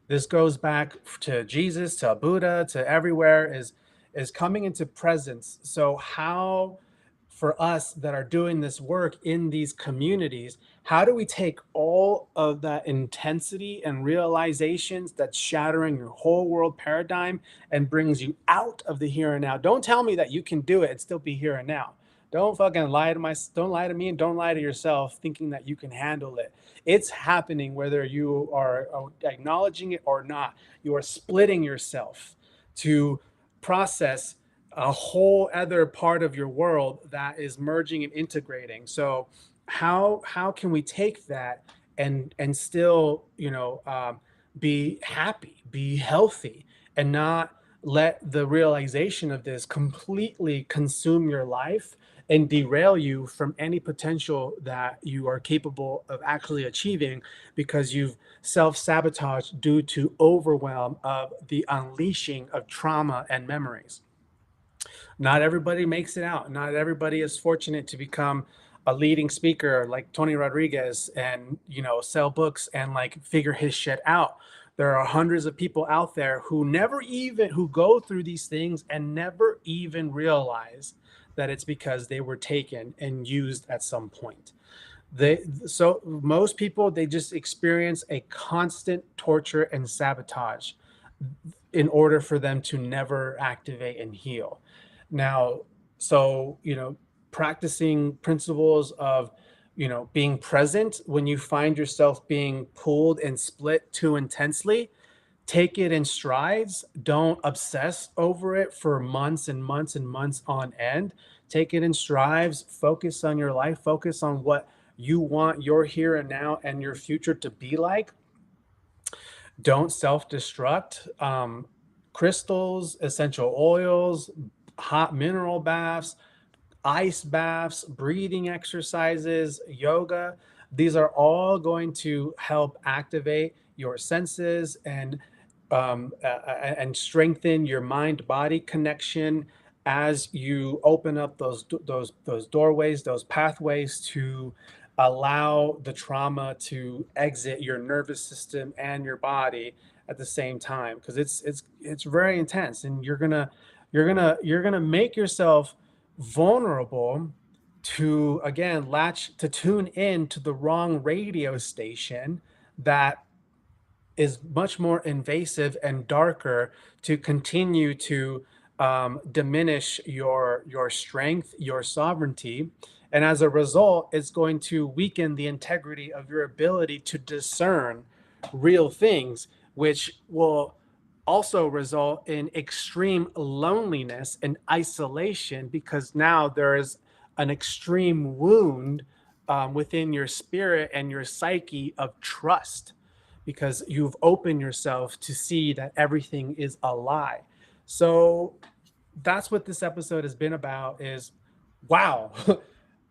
This goes back to Jesus, to Buddha, to everywhere, is coming into presence. So how, for us that are doing this work in these communities, how do we take all of that intensity and realizations that's shattering your whole world paradigm and brings you out of the here and now? Don't tell me that you can do it and still be here and now. Don't lie to me, and don't lie to yourself thinking that you can handle it. It's happening whether you are acknowledging it or not. You are splitting yourself to process a whole other part of your world that is merging and integrating. So how can we take that and still, be happy, be healthy, and not let the realization of this completely consume your life and derail you from any potential that you are capable of actually achieving, because you've self-sabotaged due to overwhelm of the unleashing of trauma and memories. Not everybody makes it out. Not everybody is fortunate to become a leading speaker like Tony Rodriguez and, sell books and like figure his shit out. There are hundreds of people out there who go through these things and never even realize that it's because they were taken and used at some point. So most people, they just experience a constant torture and sabotage in order for them to never activate and heal. Now, so, practicing principles of, being present when you find yourself being pulled and split too intensely, take it in strides. Don't obsess over it for months and months and months on end. Take it in strides. Focus on your life. Focus on what you want your here and now and your future to be like. Don't self destruct. crystals, essential oils, hot mineral baths, ice baths, breathing exercises, yoga. These are all going to help activate your senses and strengthen your mind body connection as you open up those doorways, those pathways to allow the trauma to exit your nervous system and your body at the same time, because it's very intense, and you're gonna make yourself vulnerable to, again, latch to tune in to the wrong radio station that is much more invasive and darker, to continue to diminish your strength, your sovereignty, and as a result, it's going to weaken the integrity of your ability to discern real things, which will also result in extreme loneliness and isolation, because now there is an extreme wound within your spirit and your psyche of trust, because you've opened yourself to see that everything is a lie. So that's what this episode has been about, is wow,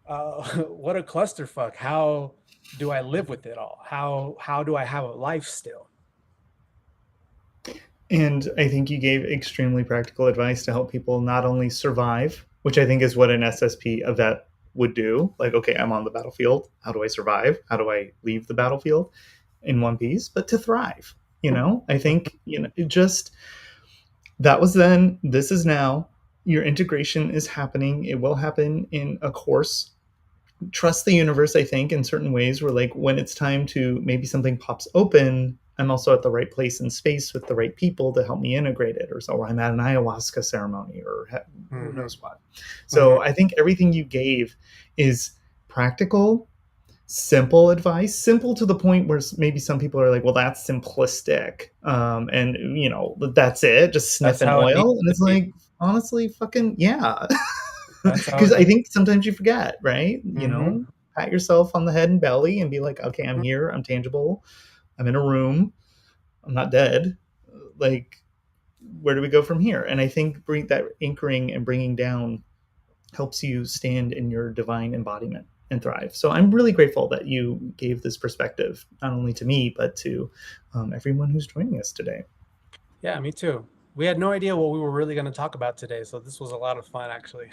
what a clusterfuck. How do I live with it all? How do I have a life still? And I think you gave extremely practical advice to help people not only survive, which I think is what an SSP, a vet, would do. Like, okay, I'm on the battlefield. How do I survive? How do I leave the battlefield in one piece? But to thrive, I think, it just, that was then, this is now. Your integration is happening. It will happen in a course. Trust the universe, I think, in certain ways, where like when it's time to, maybe something pops open, I'm also at the right place and space with the right people to help me integrate it, or so, or I'm at an ayahuasca ceremony, or who Mm-hmm. knows what. Mm-hmm. So I think everything you gave is practical, simple advice, simple to the point where maybe some people are like, well, that's simplistic, and that's it, just That's sniffing how it needs oil. And to it's be. like, honestly, fucking yeah. That's how Because it I needs. think sometimes you forget, right? Mm-hmm. Pat yourself on the head and belly and be like, okay, I'm here, I'm tangible, I'm in a room, I'm not dead. Like, where do we go from here? And I think that anchoring and bringing down helps you stand in your divine embodiment and thrive. So I'm really grateful that you gave this perspective, not only to me, but to everyone who's joining us today. Yeah, me too. We had no idea what we were really going to talk about today, so this was a lot of fun, actually.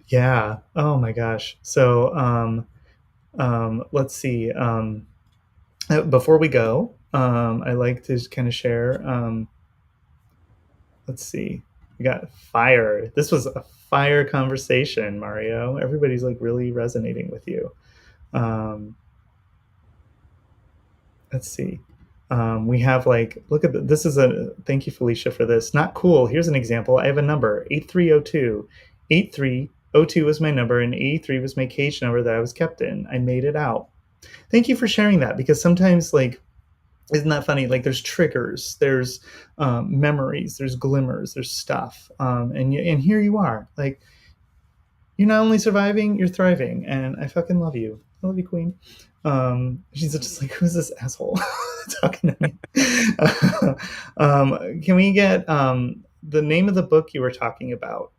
Yeah. Oh my gosh. So let's see. Before we go, I like to kind of share. Let's see. We got fire. This was a fire conversation, Mario. Everybody's like really resonating with you. Um, let's see. We have like, look at this is a, thank you, Felicia, for this. Not cool. Here's an example. I have a number, 8302. 8302 was my number, and 83 was my cage number that I was kept in. I made it out. Thank you for sharing that, because sometimes, like, isn't that funny? Like, there's triggers, there's memories, there's glimmers, there's stuff, and here you are, like, you're not only surviving, you're thriving, and I fucking love you. I love you, Queen. She's just like, who's this asshole talking to me? Can we get the name of the book you were talking about?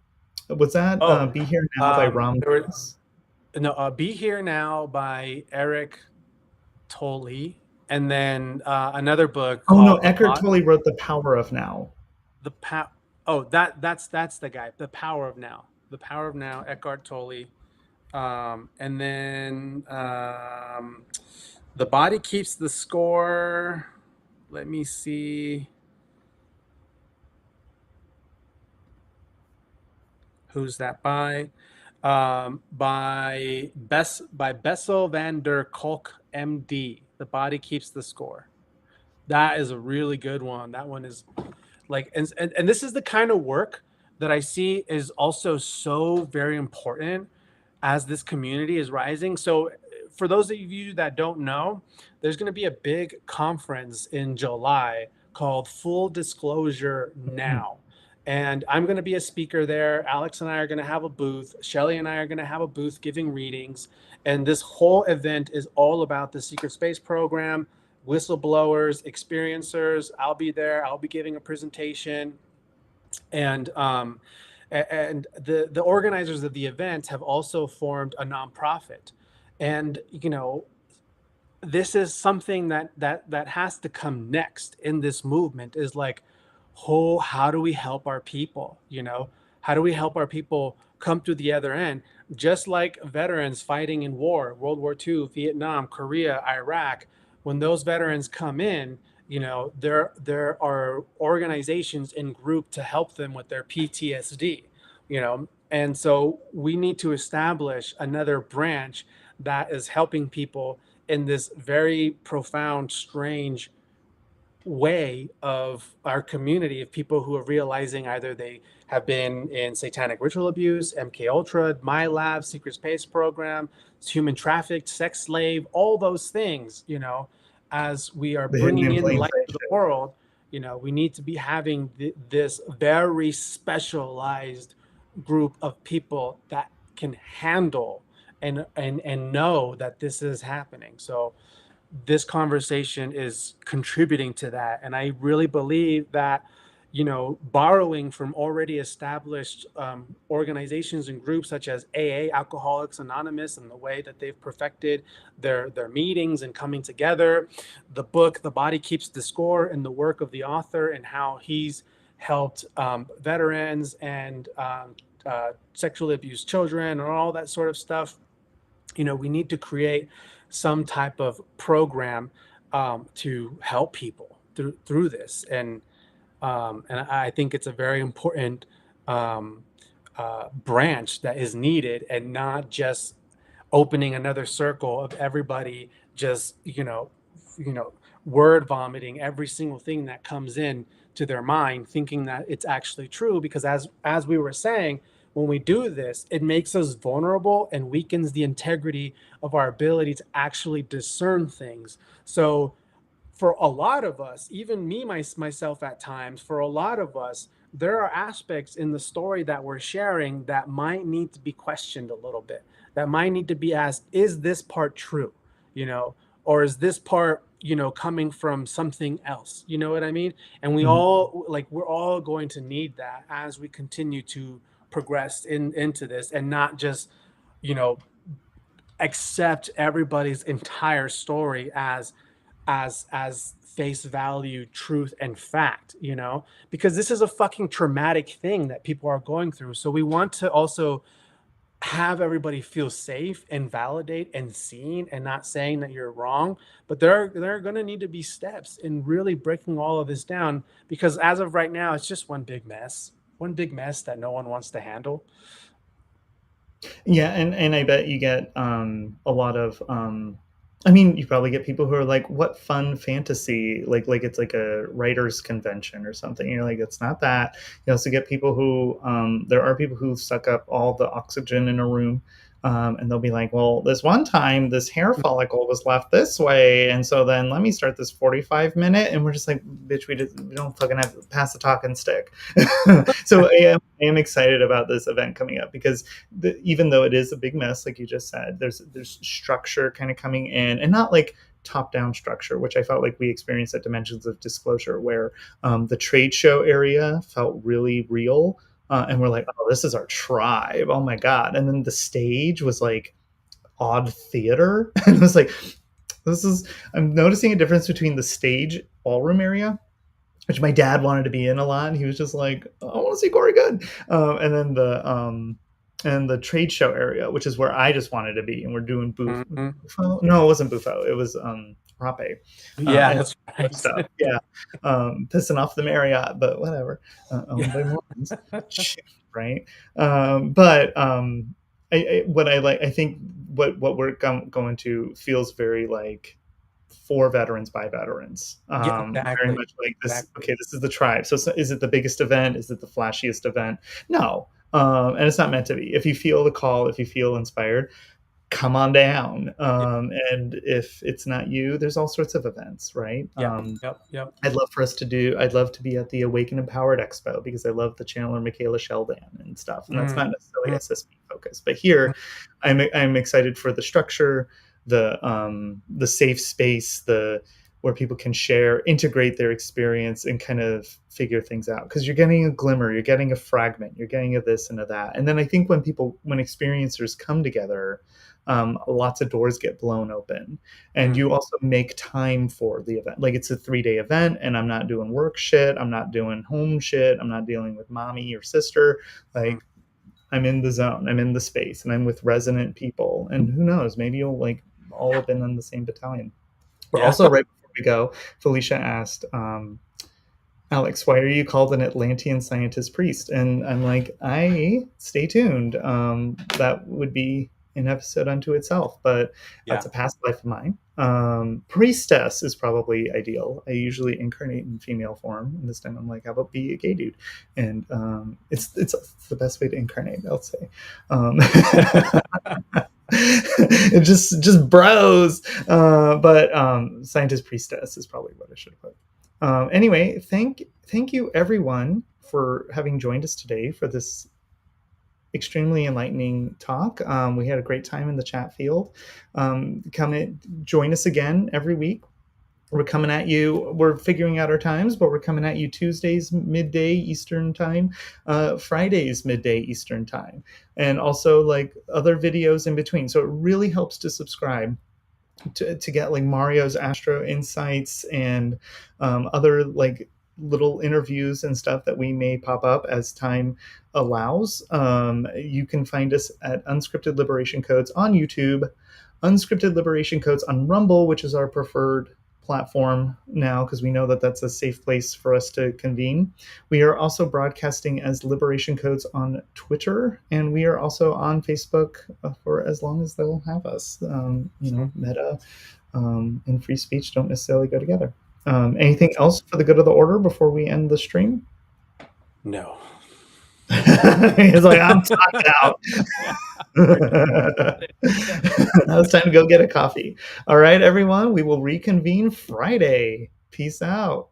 Was that Oh, "Be Here Now" by Ram there were Dass? no "Be Here Now" by Eric Tolle, and then another book Oh no, called Eckhart Tolle wrote "The Power of Now." the power. Oh, that's the guy. The Power of Now. The Power of Now. Eckhart Tolle. And then the Body Keeps the Score. Let me see. Who's that by? By Bessel van der Kolk, MD. The Body Keeps the Score. That is a really good one. That one is like, and this is the kind of work that I see is also so very important as this community is rising. So for those of you that don't know, there's going to be a big conference in July called Full Disclosure Mhm. Now. And I'm going to be a speaker there. Alex and I are going to have a booth. Shelly and I are going to have a booth giving readings. And this whole event is all about the Secret Space program, whistleblowers, experiencers. I'll be there. I'll be giving a presentation, and the organizers of the event have also formed a nonprofit, and this is something that has to come next in this movement, is like, oh, how do we help our people, how do we help our people come to the other end, just like veterans fighting in war, World War II, Vietnam, Korea, Iraq. When those veterans come in, there are organizations in group to help them with their PTSD, and so we need to establish another branch that is helping people in this very profound, strange way of our community, of people who are realizing either they have been in satanic ritual abuse, MK Ultra, My Lab, secret space program, human trafficked, sex slave, all those things. As we are The hidden bringing in in plain light sight to the shit. world, we need to be having this very specialized group of people that can handle and know that this is happening. So this conversation is contributing to that. And I really believe that, borrowing from already established organizations and groups such as AA, Alcoholics Anonymous, and the way that they've perfected their meetings and coming together, the book, The Body Keeps the Score, and the work of the author and how he's helped veterans and sexually abused children and all that sort of stuff. We need to create some type of program to help people through this, and I think it's a very important um, branch that is needed, and not just opening another circle of everybody just word vomiting every single thing that comes in to their mind, thinking that it's actually true. Because as we were saying, when we do this, it makes us vulnerable and weakens the integrity of our ability to actually discern things. So for a lot of us, even me, myself at times, for a lot of us, there are aspects in the story that we're sharing that might need to be questioned a little bit, that might need to be asked, is this part true? You know, or is this part, coming from something else? You know what I mean? And Mhm. we're all going to need that as we continue to progress into this, and not just, you know, accept everybody's entire story as face value truth and fact, because this is a fucking traumatic thing that people are going through. So we want to also have everybody feel safe and validate and seen, and not saying that you're wrong, but there are going to need to be steps in really breaking all of this down, because as of right now it's just one big mess that no one wants to handle. Yeah, and I bet you get a lot of I mean, you probably get people who are like, "What fun fantasy!" Like it's like a writers' convention or something. You're like, it's not that. You also get people who there are people who suck up all the oxygen in a room. And they'll be like, well, this one time, this hair follicle was left this way, and so then let me start this 45 minute, and we're just like, bitch, we don't fucking have to pass the talking stick. So I am excited about this event coming up because even though it is a big mess, like you just said, there's structure kind of coming in, and not like top down structure, which I felt like we experienced at Dimensions of Disclosure, where the trade show area felt really real. And we're like, oh, this is our tribe. Oh my God. And then the stage was like odd theater. And it was like, I'm noticing a difference between the stage ballroom area, which my dad wanted to be in a lot. And he was just like, I want to see Corey Good. And then the trade show area, which is where I just wanted to be. And we're doing Mhm. Bufo. No, it wasn't Bufo. It was Rape. Yeah, And that's right. stuff. Yeah. Pissing off the Marriott, but whatever. Owned by Mormons. Right. But what I like, I think what we're going to feels very like for veterans by veterans. Yeah, Very exactly. much like this. Exactly. Okay, this is the tribe. So is it the biggest event? Is it the flashiest event? No, and it's not meant to be. If you feel the call, if you feel inspired, come on down. Yep. And if it's not you, there's all sorts of events, right? Yep. Yep. Yep. I'd love for us to do. I'd love to be at the Awaken Empowered Expo because I love the Chandler Michaela Sheldon and stuff, and that's Mm, not necessarily mm, SSP focused. But here, I'm excited for the structure, the safe space, where people can share, integrate their experience, and kind of figure things out. Because you're getting a glimmer, you're getting a fragment, you're getting a this and a that. And then I think when experiencers come together, lots of doors get blown open, and Mm, you also make time for the event. Like, it's a 3-day event, and I'm not doing work shit, I'm not doing home shit, I'm not dealing with mommy or sister. mm. Like, I'm in the zone, I'm in the space, and I'm with resonant people. And who knows, maybe you'll like all have been in the same battalion. We're Yeah. also, right before we go, Felicia asked, Alex, why are you called an Atlantean scientist priest? And I'm like, stay tuned. That would be an episode unto itself, but Yeah. that's a past life of mine. Priestess is probably ideal. I usually incarnate in female form, and this time I'm like, how about be a gay dude? And it's the best way to incarnate, I'll say. Um, just bros. But scientist priestess is probably what I should have put. Anyway, thank you everyone for having joined us today for this extremely enlightening talk. We had a great time in the chat field. Come in, join us again every week. We're coming at you. We're figuring out our times, but we're coming at you Tuesdays midday Eastern time, Fridays midday Eastern time, and also like other videos in between. So it really helps to subscribe to get like Mario's Astro Insights and other like little interviews and stuff that we may pop up as time allows. You can find us at Unscripted Liberation Codes on YouTube, Unscripted Liberation Codes on Rumble, which is our preferred platform now because we know that that's a safe place for us to convene. We are also broadcasting as Liberation Codes on Twitter, and we are also on Facebook for as long as they'll have us. Meta and free speech don't necessarily go together. Anything else for the good of the order before we end the stream? No. He's like, I'm talked out. Yeah. We're done. Now it's time to go get a coffee. All right, everyone, we will reconvene Friday. Peace out.